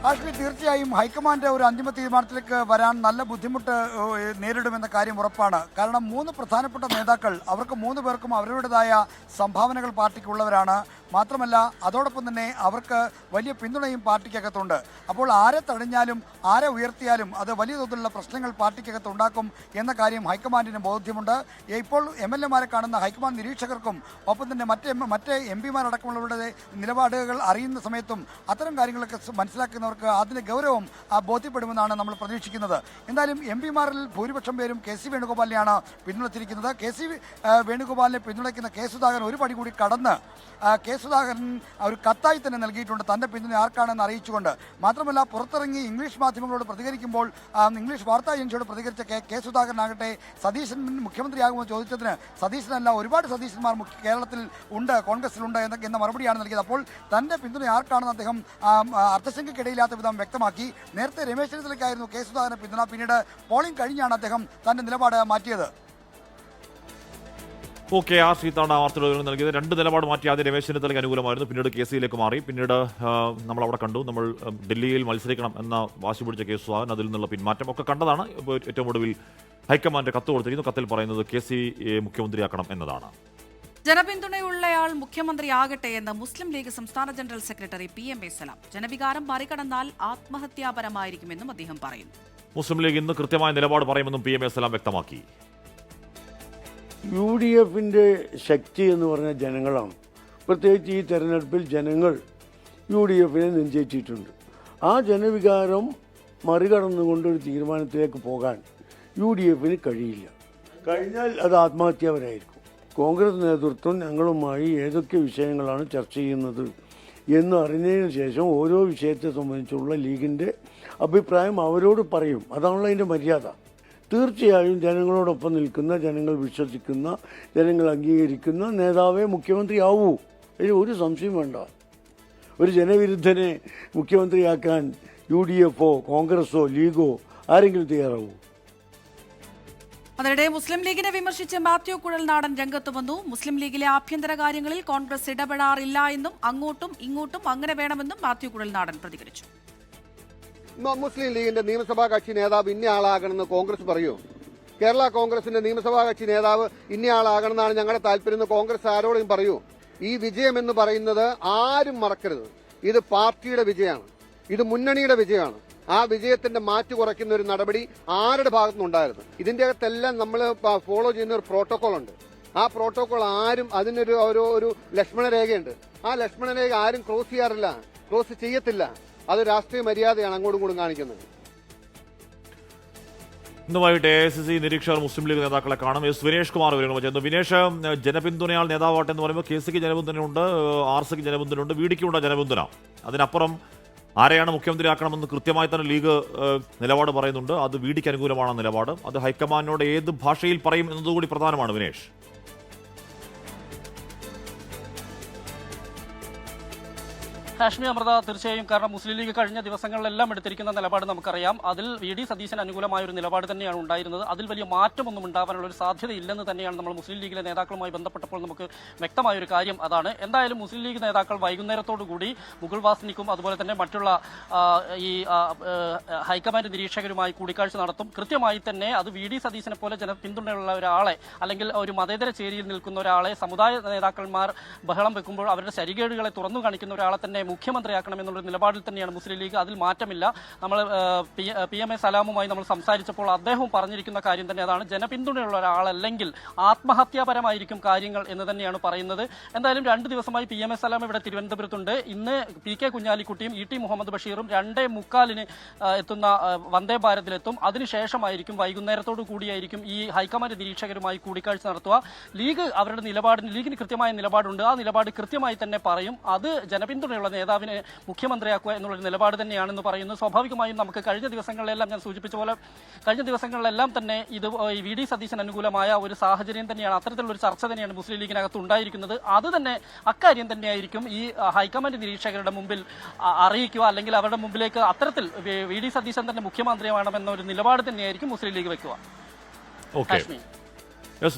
കാശ്മീർ തീർച്ചയായും ഹൈക്കമാൻഡ് ഒരു അന്തിമ തീരുമാനത്തിലേക്ക് വരാൻ നല്ല ബുദ്ധിമുട്ട് നേരിടുമെന്ന കാര്യം ഉറപ്പാണ്. കാരണം 3 പ്രധാനപ്പെട്ട നേതാക്കൾ, അവർക്ക് 3 പേർക്കും അവരുടേതായ സംഭാവനകൾ പാർട്ടിക്കുള്ളവരാണ്. മാത്രമല്ല അതോടൊപ്പം തന്നെ അവർക്ക് വലിയ പിന്തുണയും പാർട്ടിക്കകത്തുണ്ട്. അപ്പോൾ ആരെ തടഞ്ഞാലും ആരെ ഉയർത്തിയാലും അത് വലിയ തോതിലുള്ള പ്രശ്നങ്ങൾ പാർട്ടിക്കകത്ത് ഉണ്ടാക്കും എന്ന കാര്യം ഹൈക്കമാൻഡിന് ബോധ്യമുണ്ട്. ഇപ്പോൾ MLA-മാരെ കാണുന്ന ഹൈക്കമാൻഡ് നിരീക്ഷകർക്കും ഒപ്പം തന്നെ മറ്റ് MP-മാരടക്കമുള്ളവരുടെ നിലപാടുകൾ അറിയുന്ന സമയത്തും അത്തരം കാര്യങ്ങളൊക്കെ മനസ്സിലാക്കുന്നവർക്ക് അതിൻ്റെ ഗൗരവം ബോധ്യപ്പെടുമെന്നാണ് നമ്മൾ പ്രതീക്ഷിക്കുന്നത്. എന്തായാലും MP-മാരിൽ ഭൂരിപക്ഷം പേരും KC വേണുഗോപാലിനെയാണ് പിന്തുണച്ചിരിക്കുന്നത്. KC വേണുഗോപാലിനെ പിന്തുണയ്ക്കുന്ന കെ സുധാകരൻ ഒരു പടി കൂടി കടന്ന് കെ സുധാകരൻ ഒരു കത്തായി തന്നെ നൽകിയിട്ടുണ്ട് തൻ്റെ പിന്തുണ ആർക്കാണെന്ന് അറിയിച്ചുകൊണ്ട്. മാത്രമല്ല പുറത്തിറങ്ങി ഇംഗ്ലീഷ് മാധ്യമങ്ങളോട് പ്രതികരിക്കുമ്പോൾ ഇംഗ്ലീഷ് വാർത്താ ഏജൻസിയോട് പ്രതികരിച്ച കെ സുധാകരനാകട്ടെ സതീശൻ മുഖ്യമന്ത്രിയാകുമെന്ന് ചോദിച്ചതിന് സതീശനല്ല ഒരുപാട് സതീശന്മാർ കേരളത്തിൽ ഉണ്ട്, കോൺഗ്രസിലുണ്ട് എന്ന മറുപടിയാണ് നൽകിയത്. അപ്പോൾ തൻ്റെ പിന്തുണ ആർക്കാണെന്ന് അദ്ദേഹം അർത്ഥശങ്കയ്ക്കിടയില്ലാത്ത വിധം വ്യക്തമാക്കി. നേരത്തെ രമേശ് ചെന്നിത്തലയ്ക്കായിരുന്നു കെ സുധാകരൻ പിന്തുണ, പിന്നീട് പോളിംഗ് കഴിഞ്ഞാണ് അദ്ദേഹം തൻ്റെ നിലപാട് മാറ്റിയത്. ഓക്കെ, ആ സീറ്റാണ് ആ വാർത്തകൾ നൽകിയത്. രണ്ട് നിലപാട് മാറ്റി. ആദ്യം രമേശ് ചെന്നിത്തലയ്ക്ക് അനുകൂലമായിരുന്നു, പിന്നീട് KC-യിലേക്ക് മാറി. പിന്നീട് നമ്മളവിടെ കണ്ടു, നമ്മൾ ഡൽഹിയിൽ മത്സരിക്കണം എന്ന വാശി പിടിച്ച കെ സുധാകരൻ അതിൽ നിന്നുള്ള പിന്മാറ്റം ഒക്കെ കണ്ടതാണ്. ഏറ്റവും ഒടുവിൽ ഹൈക്കമാൻഡ് കത്ത് കൊടുത്തിരിക്കുന്നു. കത്തിൽ പറയുന്നത് KC-യെ മുഖ്യമന്ത്രിയാക്കണം എന്നതാണ്. ജനപിന്തുണയുള്ളയാൾ മുഖ്യമന്ത്രിയാകട്ടെ എന്ന് മുസ്ലിം ലീഗ് സംസ്ഥാന ജനറൽ സെക്രട്ടറി PMA സലാം. ജനവികാരം മറികടന്നാൽ ആത്മഹത്യാപരമായിരിക്കുമെന്നും അദ്ദേഹം പറയുന്നു. മുസ്ലിം ലീഗ് ഇന്ന് കൃത്യമായ നിലപാട് പറയുമെന്നും PMA സലാം വ്യക്തമാക്കി. UDF-ന്റെ ശക്തി എന്ന് പറഞ്ഞ ജനങ്ങളാണ്. പ്രത്യേകിച്ച് ഈ തെരഞ്ഞെടുപ്പിൽ ജനങ്ങൾ UDF-നെ നെഞ്ചേറ്റിയിട്ടുണ്ട്. ആ ജനവികാരം മറികടന്നുകൊണ്ടൊരു തീരുമാനത്തിലേക്ക് പോകാൻ UDF-ന് കഴിയില്ല. കഴിഞ്ഞാൽ അത് ആത്മഹത്യാപരമായിരിക്കും. കോൺഗ്രസ് നേതൃത്വം ഞങ്ങളുമായി ഏതൊക്കെ വിഷയങ്ങളാണ് ചർച്ച ചെയ്യുന്നത് എന്ന് അറിഞ്ഞതിന് ശേഷം ഓരോ വിഷയത്തെ സംബന്ധിച്ചുള്ള ലീഗിൻ്റെ അഭിപ്രായം അവരോട് പറയും. അതാണല്ലോ അതിൻ്റെ മര്യാദ. തീർച്ചയായും ജനങ്ങളോടൊപ്പം നിൽക്കുന്ന, ജനങ്ങൾ വിശ്വസിക്കുന്ന, ജനങ്ങൾ അംഗീകരിക്കുന്ന നേതാവേ മുഖ്യമന്ത്രിയാവൂ. അതിൽ ഒരു സംശയം വേണ്ട. ഒരു ജനവിരുദ്ധനെ മുഖ്യമന്ത്രിയാക്കാൻ UDF-ഓ കോൺഗ്രസോ ലീഗോ ആരെങ്കിലും തയ്യാറാവൂ? അതിനിടെ മുസ്ലിം ലീഗിനെ വിമർശിച്ച് മാത്യു കുഴൽനാടൻ രംഗത്ത് വന്നു. മുസ്ലിം ലീഗിലെ ആഭ്യന്തര കാര്യങ്ങളിൽ കോൺഗ്രസ് ഇടപെടാറില്ല എന്നും അങ്ങോട്ടും ഇങ്ങോട്ടും അങ്ങനെ വേണമെന്നും മാത്യു കുഴൽനാടൻ പ്രതികരിച്ചു. മുസ്ലിം ലീഗിന്റെ നിയമസഭാ കക്ഷി നേതാവ് ഇന്നയാളാകണമെന്ന് കോൺഗ്രസ് പറയൂ? കേരള കോൺഗ്രസിന്റെ നിയമസഭാ കക്ഷി നേതാവ് ഇന്നയാളാകണമെന്നാണ് ഞങ്ങളുടെ താല്പര്യം എന്ന് കോൺഗ്രസ് ആരോടും പറയൂ. ഈ വിജയം എന്ന് പറയുന്നത് ആരും മറക്കരുത്. ഇത് പാർട്ടിയുടെ വിജയമാണ്, ഇത് മുന്നണിയുടെ വിജയമാണ്. ആ വിജയത്തിന്റെ മാറ്റു കുറയ്ക്കുന്ന ഒരു നടപടി ആരുടെ ഭാഗത്തുനിന്നുണ്ടായിരുന്നു? ഇതിന്റെ അകത്തെല്ലാം നമ്മൾ ഫോളോ ചെയ്യുന്ന ഒരു പ്രോട്ടോകോൾ ഉണ്ട്. ആ പ്രോട്ടോകോൾ ആരും ഒരു ലക്ഷ്മണരേഖയുണ്ട്. ആ ലക്ഷ്മണരേഖ ആരും ക്രോസ് ചെയ്യാറില്ല, ക്രോസ് ചെയ്യത്തില്ല. അത് രാഷ്ട്രീയ മര്യാദയാണ് അങ്ങോട്ടും ഇങ്ങോട്ടും കാണിക്കുന്നത്. ഇന്ന് വൈകിട്ട് AICC നിരീക്ഷകർ മുസ്ലിം ലീഗ് നേതാക്കളെ കാണും. വിനേഷ് കുമാർ വരുന്നു. വിനേഷ്, ജനപിന്തുണയാൾ നേതാവാട്ടെ എന്ന് പറയുമ്പോൾ KC-ക്ക് ജനപിന്തുണയുണ്ട്, RC-ക്ക് ജനപിന്തുണയുണ്ട്, VD-ക്കുണ്ട് ജനപിന്തുണ. അതിനപ്പുറം ആരെയാണ് മുഖ്യമന്ത്രിയാക്കണമെന്ന് കൃത്യമായി തന്നെ ലീഗ് നിലപാട് പറയുന്നുണ്ട്. അത് VD-ക്ക് അനുകൂലമാണ് നിലപാട്. അത് ഹൈക്കമാൻഡിനോട് ഏത് ഭാഷയിൽ പറയും എന്നതുകൂടി പ്രധാനമാണ്. വിനേഷ്, കാശ്മീർ അമൃത തീർച്ചയായും, കാരണം മുസ്ലിം ലീഗ് കഴിഞ്ഞ ദിവസങ്ങളിലെല്ലാം എടുത്തിരിക്കുന്ന നിലപാട് നമുക്കറിയാം. അതിൽ VD സതീശൻ അനുകൂലമായ ഒരു നിലപാട് തന്നെയാണ് ഉണ്ടായിരുന്നത്. അതിൽ വലിയ മാറ്റമൊന്നും ഉണ്ടാവാനുള്ള ഒരു സാധ്യതയില്ലെന്ന് തന്നെയാണ് നമ്മൾ മുസ്ലിം ലീഗിലെ നേതാക്കളുമായി ബന്ധപ്പെട്ടപ്പോൾ നമുക്ക് വ്യക്തമായൊരു കാര്യം അതാണ്. എന്തായാലും മുസ്ലിം ലീഗ് നേതാക്കൾ വൈകുന്നേരത്തോടുകൂടി മുകുൾ വാസ്നിക്കും അതുപോലെ തന്നെ മറ്റുള്ള ഈ ഹൈക്കമാൻഡ് നിരീക്ഷകരുമായി കൂടിക്കാഴ്ച നടത്തും. കൃത്യമായി തന്നെ അത് VD സതീശനെ പോലെ ജനപിന്തുണയുള്ള ഒരാളെ, അല്ലെങ്കിൽ ഒരു മതേതര ചേരിയിൽ നിൽക്കുന്ന ഒരാളെ സമുദായ നേതാക്കന്മാർ ബഹളം വെക്കുമ്പോൾ അവരുടെ ശരികേടുകളെ തുറന്നു കാണിക്കുന്ന ഒരാളെ തന്നെ മുഖ്യമന്ത്രിയാക്കണമെന്നുള്ള നിലപാടിൽ തന്നെയാണ് മുസ്ലിം ലീഗ്. അതിൽ മാറ്റമില്ല. നമ്മൾ PMA സലാമുമായി നമ്മൾ സംസാരിച്ചപ്പോൾ അദ്ദേഹം പറഞ്ഞിരിക്കുന്ന കാര്യം തന്നെ അതാണ്. ജനപിന്തുണയുള്ള ഒരാളല്ലെങ്കിൽ ആത്മഹത്യാപരമായിരിക്കും കാര്യങ്ങൾ എന്ന് തന്നെയാണ് പറയുന്നത്. എന്തായാലും 2 ദിവസമായി PMA സലാം ഇവിടെ തിരുവനന്തപുരത്തുണ്ട്. ഇന്ന് PK കുഞ്ഞാലിക്കുട്ടിയും ET മുഹമ്മദ് ബഷീറും 2:45 എത്തുന്ന വന്ദേ ഭാരതിലെത്തും. അതിനുശേഷമായിരിക്കും വൈകുന്നേരത്തോടു കൂടിയായിരിക്കും ഈ ഹൈക്കമാൻഡ് നിരീക്ഷകരുമായി കൂടിക്കാഴ്ച നടത്തുക. ലീഗ് അവരുടെ ലീഗിന് കൃത്യമായ നിലപാടുണ്ട്. ആ നിലപാട് കൃത്യമായി തന്നെ പറയും. അത് ജനപിന്തുണയുള്ള നേതാവിനെ മുഖ്യമന്ത്രിയാക്കുക എന്നുള്ളൊരു നിലപാട് തന്നെയാണെന്ന് പറയുന്നു. സ്വാഭാവികമായും നമുക്ക് കഴിഞ്ഞ ദിവസങ്ങളിലെല്ലാം ഞാൻ സൂചിപ്പിച്ച പോലെ കഴിഞ്ഞ ദിവസങ്ങളിലെല്ലാം തന്നെ ഇത് VD സതീശൻ അനുകൂലമായ ഒരു സാഹചര്യം തന്നെയാണ്, അത്തരത്തിലുള്ള ഒരു ചർച്ച തന്നെയാണ് മുസ്ലിം ലീഗിനകത്ത് ഉണ്ടായിരിക്കുന്നത്. അത് തന്നെ അക്കാര്യം തന്നെയായിരിക്കും ഈ ഹൈക്കമാൻഡ് നിരീക്ഷകരുടെ മുമ്പിൽ അറിയിക്കുക, അല്ലെങ്കിൽ അവരുടെ മുമ്പിലേക്ക് അത്തരത്തിൽ VD സതീശൻ തന്നെ മുഖ്യമന്ത്രിയാവണമെന്ന ഒരു നിലപാട് തന്നെയായിരിക്കും മുസ്ലിം ലീഗ് വെക്കുക.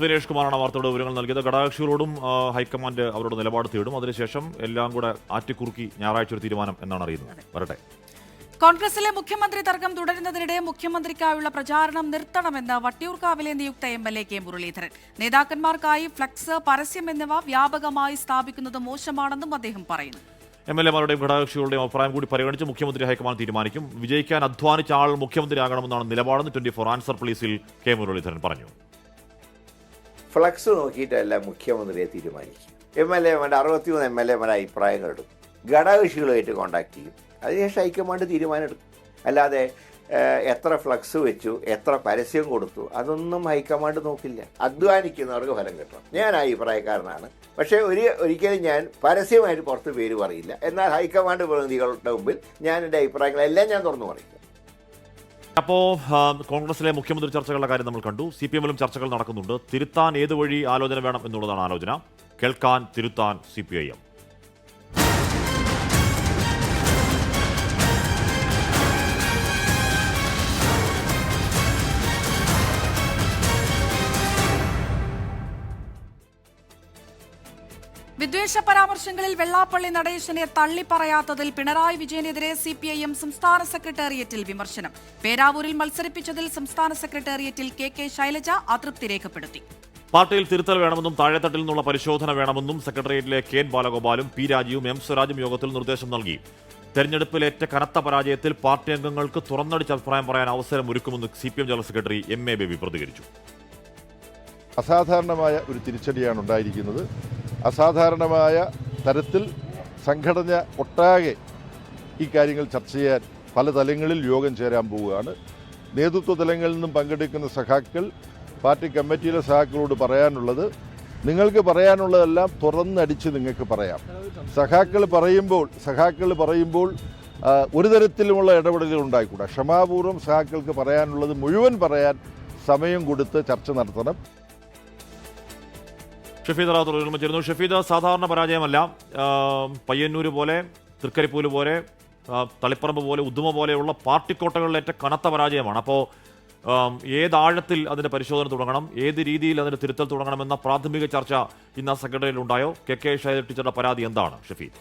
വിനേഷ് കുമാറാണ് വാർത്തയുടെ വിവരങ്ങൾ നൽകിയത്. ഘടകകക്ഷികളോടും ഹൈക്കമാൻഡ് അവരുടെ നിലപാട് തേടും. അതിനുശേഷം എല്ലാം കൂടെ ആറ്റിക്കുറുക്കി ഞായറാഴ്ച ഒരു തീരുമാനം എന്നാണ് അറിയുന്നത്. വരട്ടെ. കോൺഗ്രസിലെ മുഖ്യമന്ത്രി തർക്കം തുടരുന്നതിനിടെ മുഖ്യമന്ത്രിക്കായുള്ള പ്രചാരണം നിർത്തണമെന്ന് വട്ടിയൂർക്കാവിലെ നിയുക്ത MLA കെ മുരളീധരൻ. നേതാക്കന്മാർക്കായി ഫ്ലക്സ്, പരസ്യം എന്നിവ വ്യാപകമായി സ്ഥാപിക്കുന്നത് മോശമാണെന്നും അദ്ദേഹം പറയുന്നു. MLA-മാരുടെയും ഘടകകക്ഷികളുടെയും അഭിപ്രായം കൂടി പരിഗണിച്ച് മുഖ്യമന്ത്രി ഹൈക്കമാൻഡ് തീരുമാനിക്കും. വിജയിക്കാൻ അധ്വാനിച്ച ആൾ മുഖ്യമന്ത്രിയാകണമെന്നാണ് നിലപാടെന്ന് 24 ആൻസർ പ്ലീസിൽ കെ മുരളീധരൻ പറഞ്ഞു. ഫ്ലക്സ് നോക്കിയിട്ടല്ല മുഖ്യമന്ത്രിയെ തീരുമാനിക്കും. MLA-മാരുടെ 63 MLA-മാരുടെ അഭിപ്രായങ്ങൾ എടുക്കും, ഘടകകക്ഷികളുമായിട്ട് കോൺടാക്ട് ചെയ്യും, അതിനുശേഷം ഹൈക്കമാൻഡ് തീരുമാനം എടുക്കും. അല്ലാതെ എത്ര ഫ്ലക്സ് വെച്ചു, എത്ര പരസ്യം കൊടുത്തു, അതൊന്നും ഹൈക്കമാൻഡ് നോക്കില്ല. അധ്വാനിക്കുന്നവർക്ക് ഫലം കിട്ടണം. ഞാൻ ആ അഭിപ്രായക്കാരനാണ്. പക്ഷേ ഒരിക്കലും ഞാൻ പരസ്യമായിട്ട് പുറത്ത് പേര് പറയില്ല. എന്നാൽ ഹൈക്കമാൻഡ് പ്രതിനിധികളുടെ മുമ്പിൽ ഞാൻ എൻ്റെ അഭിപ്രായങ്ങളെല്ലാം ഞാൻ തുറന്നു പറയില്ല. അപ്പോൾ കോൺഗ്രസിലെ മുഖ്യമന്ത്രി ചർച്ചകളുടെ കാര്യം നമ്മൾ കണ്ടു. CPM-ലും ചർച്ചകൾ നടക്കുന്നുണ്ട്. തിരുത്താൻ ഏത് വഴി ആലോചന വേണം എന്നുള്ളതാണ് ആലോചന. കേൾക്കാൻ, തിരുത്താൻ CPIM. വിദ്വേഷ പരാമർശങ്ങളിൽ വെള്ളാപ്പള്ളി നടേശനെ തള്ളിപ്പറയാത്തതിൽ പിണറായി വിജയനെതിരെ CPIM സംസ്ഥാന സെക്രട്ടേറിയറ്റിൽ വിമർശനം. പേരാവൂരിൽ മത്സരിപ്പിച്ചതിൽ സംസ്ഥാന സെക്രട്ടേറിയറ്റിൽ KK ശൈലജ അതൃപ്തി രേഖപ്പെടുത്തി. പാർട്ടിയിൽ തിരുത്തൽ വേണമെന്നും താഴെത്തട്ടിൽ നിന്നുള്ള പരിശോധന വേണമെന്നും സെക്രട്ടേറിയറ്റിലെ KN ബാലഗോപാലും P രാജീവും M സ്വരാജും യോഗത്തിൽ നിർദ്ദേശം നൽകി. തെരഞ്ഞെടുപ്പിലേറ്റ കനത്ത പരാജയത്തിൽ പാർട്ടി അംഗങ്ങൾക്ക് തുറന്നടിച്ച് അഭിപ്രായം പറയാൻ അവസരമൊരുക്കുമെന്ന് CPM general secretary MA baby പ്രതികരിച്ചു. അസാധാരണമായ ഒരു തിരിച്ചടിയാണ് ഉണ്ടായിരിക്കുന്നത്. അസാധാരണമായ തരത്തിൽ സംഘടന ഒട്ടാകെ ഈ കാര്യങ്ങൾ ചർച്ച ചെയ്യാൻ പല തലങ്ങളിൽ യോഗം ചേരാൻ പോവുകയാണ്. നേതൃത്വ തലങ്ങളിൽ നിന്നും പങ്കെടുക്കുന്ന സഖാക്കൾ പാർട്ടി കമ്മിറ്റിയിലെ സഖാക്കളോട് പറയാനുള്ളത്, നിങ്ങൾക്ക് പറയാനുള്ളതെല്ലാം തുറന്നടിച്ച് നിങ്ങൾക്ക് പറയാം. സഖാക്കൾ പറയുമ്പോൾ ഒരു തരത്തിലുമുള്ള ഇടപെടലുകൾ ഉണ്ടായിക്കൂടാ. ക്ഷമാപൂർവ്വം സഖാക്കൾക്ക് പറയാനുള്ളത് മുഴുവൻ പറയാൻ സമയം കൊടുത്ത് ചർച്ച നടത്തണം. ഷഫീദ് ചേരുന്നു. ഷഫീദ്, സാധാരണ പരാജയമല്ല. പയ്യന്നൂര് പോലെ, തൃക്കരിപ്പൂര് പോലെ, തളിപ്പറമ്പ് പോലെ, ഉദ്യമ പോലെയുള്ള പാർട്ടിക്കോട്ടകളിലേറ്റ കനത്ത പരാജയമാണ്. അപ്പോൾ ഏതാഴത്തിൽ അതിൻ്റെ പരിശോധന തുടങ്ങണം, ഏത് രീതിയിൽ അതിൻ്റെ തിരുത്തൽ തുടങ്ങണമെന്ന പ്രാഥമിക ചർച്ച ഇന്ന് ആ സെക്രട്ടറിയിൽ ഉണ്ടായോ? KK ശൈലജ ടീച്ചറുടെ പരാതി എന്താണ് ഷഫീദ്?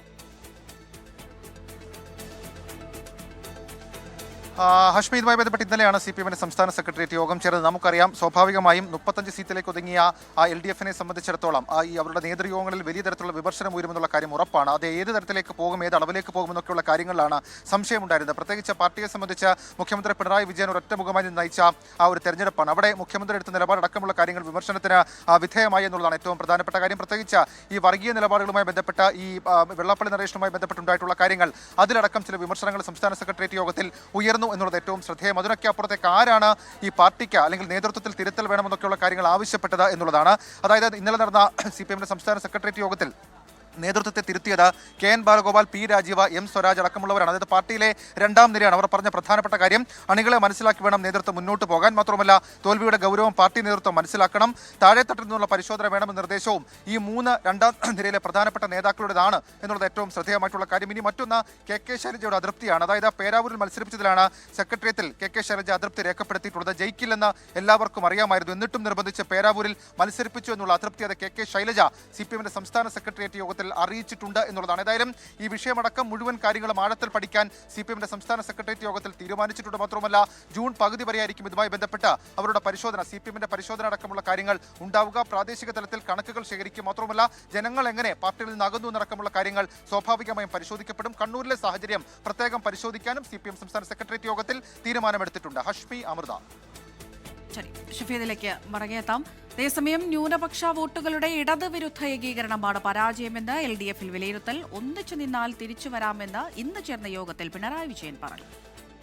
ഹഷ്മി, ഇതുമായി ബന്ധപ്പെട്ട് ഇന്നലെയാണ് CPM-ന്റെ സംസ്ഥാന സെക്രട്ടേറിയറ്റ് യോഗം ചേർന്നത്. നമുക്കറിയാം, സ്വാഭാവികമായും 35 സീറ്റിലേക്ക് ഒതുങ്ങിയ ആ LDF-നെ സംബന്ധിച്ചിടത്തോളം ഈ അവരുടെ നേതൃയോഗങ്ങളിൽ വലിയ തരത്തിലുള്ള വിമർശനം ഉയരുമെന്നുള്ള കാര്യം ഉറപ്പാണ്. അത് ഏത് തരത്തിലേക്ക് പോകും, ഏത് അളവിലേക്ക് പോകുമെന്നൊക്കെയുള്ള കാര്യങ്ങളിലാണ് സംശയമുണ്ടായിരുന്നത്. പ്രത്യേകിച്ച് പാർട്ടിയെ സംബന്ധിച്ച് മുഖ്യമന്ത്രി പിണറായി വിജയൻ ഒരൊറ്റ മുഖമായി നയിച്ച ആ ഒരു തെരഞ്ഞെടുപ്പാണ്. അവിടെ മുഖ്യമന്ത്രി എടുത്ത നിലപാടടക്കമുള്ള കാര്യങ്ങൾ വിമർശനത്തിന് വിധേയമായി എന്നുള്ളതാണ് ഏറ്റവും പ്രധാനപ്പെട്ട കാര്യം. പ്രത്യേകിച്ച് ഈ വർഗീയ നിലപാടുകളുമായി ബന്ധപ്പെട്ട ഈ വെള്ളാപ്പള്ളി നടേശനുമായി ബന്ധപ്പെട്ടുണ്ടായിട്ടുള്ള കാര്യങ്ങൾ, അതിലടക്കം ചില വിമർശനങ്ങൾ സംസ്ഥാന സെക്രട്ടേറിയറ്റ് യോഗത്തിൽ ഉയർന്നു എന്നുള്ളത് ഏറ്റവും ശ്രദ്ധേയം. അതിനൊക്കെ അപ്പുറത്തേക്ക് ആരാണ് ഈ പാർട്ടിക്ക് അല്ലെങ്കിൽ നേതൃത്വത്തിൽ തിരുത്തൽ വേണമെന്നൊക്കെയുള്ള കാര്യങ്ങൾ ആവശ്യപ്പെട്ടത് എന്നുള്ളതാണ്. അതായത് ഇന്നലെ നടന്ന CPM-ന്റെ സംസ്ഥാന സെക്രട്ടേറിയറ്റ് യോഗത്തിൽ നേതൃത്വത്തെ തിരുത്തിയത് KN Balagopal, P Rajeev, M Swaraj അടക്കമുള്ളവരാണ്. അതായത് പാർട്ടിയിലെ രണ്ടാം നിരയാണ്. അവർ പറഞ്ഞ പ്രധാനപ്പെട്ട കാര്യം, അണികളെ മനസ്സിലാക്കി വേണം നേതൃത്വം മുന്നോട്ട് പോകാൻ. മാത്രമല്ല, തോൽവിയുടെ ഗൗരവം പാർട്ടി നേതൃത്വം മനസ്സിലാക്കണം. താഴെത്തട്ടിൽ നിന്നുള്ള പരിശോധന വേണമെന്ന നിർദ്ദേശവും ഈ 3 രണ്ടാം നിരയിലെ പ്രധാനപ്പെട്ട നേതാക്കളുടേതാണ് എന്നുള്ളത് ഏറ്റവും ശ്രദ്ധേയമായിട്ടുള്ള കാര്യം. ഇനി മറ്റൊന്ന് KK ശൈലജയുടെ അതൃപ്തിയാണ്. അതായത് പേരാവൂരിൽ മത്സരിപ്പിച്ചതിലാണ് സെക്രട്ടേറിയറ്റിൽ KK ശൈലജ അതൃപ്തി രേഖപ്പെടുത്തിയിട്ടുള്ളത്. ജയിക്കില്ലെന്ന് എല്ലാവർക്കും അറിയാമായിരുന്നു, എന്നിട്ടും നിർബന്ധിച്ച് പേരാവൂരിൽ മത്സരിപ്പിച്ചു എന്നുള്ള അതൃപ്തി അത് KK ശൈലജ CPM-ന്റെ സംസ്ഥാന സെക്രട്ടേറിയറ്റ് യോഗത്തിൽ അറിയിച്ചിട്ടുണ്ട് എന്നുള്ളതാണ്. ഏതായാലും ഈ വിഷയമടക്കം മുഴുവൻ കാര്യങ്ങളും ആഴത്തിൽ പഠിക്കാൻ CPM-ന്റെ സംസ്ഥാന സെക്രട്ടേറിയറ്റ് യോഗത്തിൽ തീരുമാനിച്ചിട്ടുണ്ട്. മാത്രമല്ല, ജൂൺ പകുതി വരെയായിരിക്കും ഇതുമായി ബന്ധപ്പെട്ട് അവരുടെ പരിശോധന, CPM-ന്റെ പരിശോധന അടക്കമുള്ള കാര്യങ്ങൾ ഉണ്ടാവുക. പ്രാദേശിക തലത്തിൽ കണക്കുകൾ ശേഖരിക്കും. മാത്രമല്ല, ജനങ്ങൾ എങ്ങനെ പാർട്ടിയിൽ നിന്ന് അകന്നു എന്നടക്കമുള്ള കാര്യങ്ങൾ സ്വാഭാവികമായും പരിശോധിക്കപ്പെടും. കണ്ണൂരിലെ സാഹചര്യം പ്രത്യേകം പരിശോധിക്കാനും CPM സംസ്ഥാന സെക്രട്ടേറിയറ്റ് യോഗത്തിൽ തീരുമാനമെടുത്തിട്ടുണ്ട്. ഹഷ്മി, അമൃത. ശരി, ഷഫീദിലേക്ക് മടങ്ങിയെത്താം. അതേസമയം ന്യൂനപക്ഷ വോട്ടുകളുടെ ഇടതുവിരുദ്ധ ഏകീകരണമാണ് പരാജയമെന്ന് LDF-ൽ വിലയിരുത്തൽ. ഒന്നിച്ചു നിന്നാൽ തിരിച്ചു വരാമെന്ന് ഇന്ന് ചേർന്ന യോഗത്തിൽ പിണറായി വിജയൻ പറഞ്ഞു.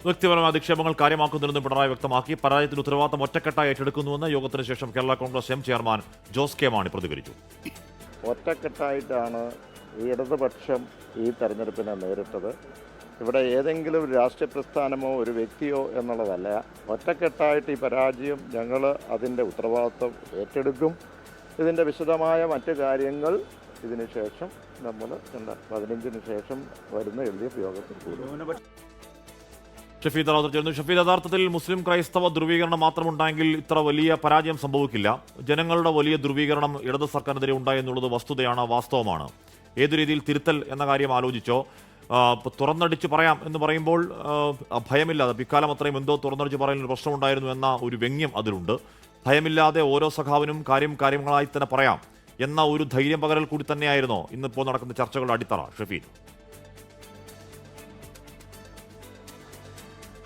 വ്യക്തിപരമായ അധിക്ഷേപങ്ങൾ കാര്യമാക്കുന്നില്ലെന്ന് പിണറായി വ്യക്തമാക്കി. പരാജയത്തിന് ഉത്തരവാദിത്തം ഒറ്റക്കെട്ടായി ഏറ്റെടുക്കുന്നുവെന്ന് യോഗത്തിന് ശേഷം Kerala Congress M chairman Jose K Mani പ്രതികരിച്ചു. ഒറ്റക്കെട്ടായിട്ടാണ് ഇടതുപക്ഷം ഈ തെരഞ്ഞെടുപ്പിനെ നേരിട്ടത്. ഇവിടെ ഏതെങ്കിലും ഒരു രാഷ്ട്രീയ പ്രസ്ഥാനമോ ഒരു വ്യക്തിയോ എന്നുള്ളതല്ല, ഒറ്റക്കെട്ടായിട്ട് ഈ പരാജയം ഞങ്ങൾ അതിൻ്റെ ഉത്തരവാദിത്വം ഏറ്റെടുക്കും. ഇതിൻ്റെ വിശദമായ മറ്റു കാര്യങ്ങൾ ഇതിന് ശേഷം നമ്മൾ 15-ന് ശേഷം വരുന്ന LDF യോഗത്തിൽ കൂടും. ഷഫീദ് റാവുത്തർ ചേർന്നു. ഷഫീദ്, യഥാർത്ഥത്തിൽ മുസ്ലിം ക്രൈസ്തവ ധ്രുവീകരണം മാത്രമുണ്ടായെങ്കിൽ ഇത്ര വലിയ പരാജയം സംഭവിക്കില്ല. ജനങ്ങളുടെ വലിയ ധ്രുവീകരണം ഇടത് സർക്കാരിനെതിരെ ഉണ്ടായി എന്നുള്ളത് വസ്തുതയാണ്, വാസ്തവമാണ്. ഏതു രീതിയിൽ തിരുത്തൽ എന്ന കാര്യം ആലോചിച്ചോ? തുറന്നടിച്ച് പറയാം എന്ന് പറയുമ്പോൾ ഭയമില്ലാതെ ഇക്കാലം അത്രയും എന്തോ തുറന്നടിച്ച് പറയുന്നൊരു പ്രശ്നമുണ്ടായിരുന്നു എന്ന ഒരു വ്യംഗ്യം അതിലുണ്ട്. ഭയമില്ലാതെ ഓരോ സഖാവിനും കാര്യങ്ങളായി തന്നെ പറയാം എന്ന ഒരു ധൈര്യം പകരൽ കൂടി തന്നെയായിരുന്നോ ഇന്നിപ്പോൾ നടക്കുന്ന ചർച്ചകളുടെ അടിത്തറ ഷഫീൽ?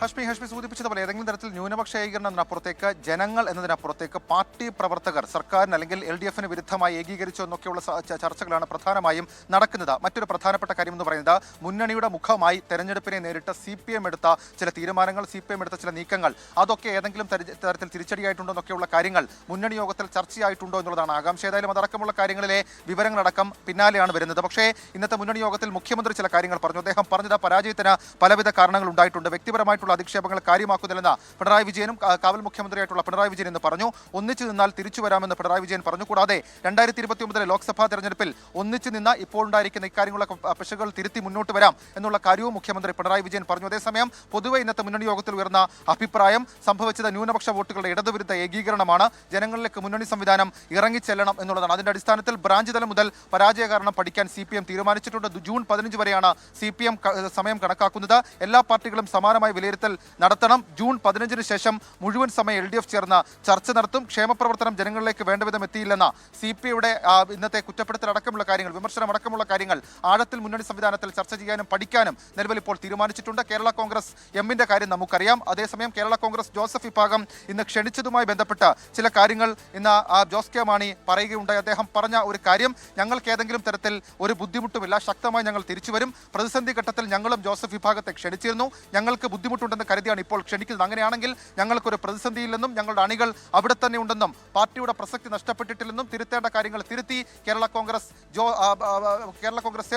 ഹഷ്മി സൂചിപ്പിച്ചതുപോലെ ഏതെങ്കിലും തരത്തിൽ ന്യൂനപക്ഷ ഏകീകരണം എന്നതിനപ്പുറത്തേക്ക് ജനങ്ങൾ എന്നതിനപ്പുറത്തേക്ക് പാർട്ടി പ്രവർത്തകർ സർക്കാരിന് അല്ലെങ്കിൽ LDF-ന് വിരുദ്ധമായി ഏകീകരിച്ചു എന്നൊക്കെയുള്ള ചർച്ചകളാണ് പ്രധാനമായും നടക്കുന്നത്. മറ്റൊരു പ്രധാനപ്പെട്ട കാര്യം എന്ന് പറയുന്നത് മുന്നണിയുടെ മുഖമായി തെരഞ്ഞെടുപ്പിനെ നേരിട്ട് CPM എടുത്ത ചില തീരുമാനങ്ങൾ, CPM എടുത്ത ചില നീക്കങ്ങൾ, അതൊക്കെ ഏതെങ്കിലും തരത്തിൽ തിരിച്ചടിയായിട്ടുണ്ടോ എന്നൊക്കെയുള്ള കാര്യങ്ങൾ മുന്നണി യോഗത്തിൽ ചർച്ചയായിട്ടുണ്ടോ എന്നുള്ളതാണ് ആകാംക്ഷ. ഏതായാലും അതടക്കമുള്ള കാര്യങ്ങളിലെ വിവരങ്ങളടക്കം പിന്നാലെയാണ് വരുന്നത്. പക്ഷേ ഇന്നത്തെ മുന്നണി യോഗത്തിൽ മുഖ്യമന്ത്രി ചില കാര്യങ്ങൾ പറഞ്ഞു. അദ്ദേഹം പറഞ്ഞത് പരാജയത്തിന് പലവിധ കാരണങ്ങൾ ഉണ്ടായിട്ടുണ്ട്, വ്യക്തിപരമായിട്ടുള്ള അധിക്ഷേപങ്ങൾ കാര്യമാക്കുന്നില്ലെന്ന് പിണറായി വിജയനും കാവൽ മുഖ്യമന്ത്രിയായിട്ടുള്ള പിണറായി വിജയൻ എന്ന് പറഞ്ഞു. ഒന്നിച്ചു നിന്നാൽ തിരിച്ചു വരാമെന്ന് പിണറായി വിജയൻ പറഞ്ഞു. കൂടാതെ 2029 ലോക്സഭാ തെരഞ്ഞെടുപ്പിൽ ഒന്നിച്ചു നിന്ന് ഇപ്പോൾ ഉണ്ടായിരിക്കുന്ന ഇക്കാര്യങ്ങളൊക്കെ പിശകുകൾ തിരുത്തി മുന്നോട്ട് വരാം എന്നുള്ള കാര്യവും മുഖ്യമന്ത്രി പിണറായി വിജയൻ പറഞ്ഞു. അതേസമയം പൊതുവെ ഇന്നത്തെ മുന്നണി യോഗത്തിൽ ഉയർന്ന അഭിപ്രായം സംഭവിച്ചത് ന്യൂനപക്ഷ വോട്ടുകളുടെ ഇടതുവിരുദ്ധ ഏകീകരണമാണ്. ജനങ്ങളിലേക്ക് മുന്നണി സംവിധാനം ഇറങ്ങിച്ചെല്ലണം എന്നുള്ളതാണ്. അതിന്റെ അടിസ്ഥാനത്തിൽ ബ്രാഞ്ച് തലം മുതൽ പരാജയ കാരണം പഠിക്കാൻ CPM തീരുമാനിച്ചിട്ടുണ്ട്. ജൂൺ 15 വരെയാണ് CPM സമയം കണക്കാക്കുന്നത്. എല്ലാ പാർട്ടികളും സമാനമായ വിലയിരുത്തൽ നടത്തണം. ജൂൺ 15 ശേഷം മുഴുവൻ സമയം LDF ചേർന്ന് ചർച്ച നടത്തും. ക്ഷേമപ്രവർത്തനം ജനങ്ങളിലേക്ക് വേണ്ട വിധം എത്തിയില്ലെന്ന CPയുടെ ഇന്നത്തെ കുറ്റപ്പെടുത്തലടക്കമുള്ള കാര്യങ്ങൾ, വിമർശനമടക്കമുള്ള കാര്യങ്ങൾ ആഴത്തിൽ മുന്നണി സംവിധാനത്തിൽ ചർച്ച ചെയ്യാനും പഠിക്കാനും നിലവിൽ ഇപ്പോൾ തീരുമാനിച്ചിട്ടുണ്ട്. കേരള കോൺഗ്രസ് എമ്മിന്റെ കാര്യം നമുക്കറിയാം. അതേസമയം കേരള കോൺഗ്രസ് ജോസഫ് വിഭാഗം ഇന്ന് ക്ഷണിച്ചതുമായി ബന്ധപ്പെട്ട് ചില കാര്യങ്ങൾ ഇന്ന് ജോസ് കെ മാണി പറയുകയുണ്ടായി. അദ്ദേഹം പറഞ്ഞ ഒരു കാര്യം, ഞങ്ങൾക്ക് ഏതെങ്കിലും തരത്തിൽ ഒരു ബുദ്ധിമുട്ടുമില്ല, ശക്തമായി ഞങ്ങൾ തിരിച്ചു വരും. പ്രതിസന്ധി ഘട്ടത്തിൽ ഞങ്ങളും ജോസഫ് വിഭാഗത്തെ ക്ഷണിച്ചിരുന്നു. ഞങ്ങൾക്ക് ബുദ്ധിമുട്ടുണ്ടെന്ന് കരുതിയാണ് ഇപ്പോൾ ക്ഷണിക്കുന്നത്. അങ്ങനെയാണെങ്കിൽ ഞങ്ങൾക്കൊരു പ്രതിസന്ധിയില്ലെന്നും ഞങ്ങളുടെ അണികൾ അവിടെ തന്നെ ഉണ്ടെന്നും പാർട്ടിയുടെ പ്രസക്തി നഷ്ടപ്പെട്ടിട്ടില്ലെന്നും തിരുത്തേണ്ട കാര്യങ്ങൾ തിരുത്തി കേരള കോൺഗ്രസ്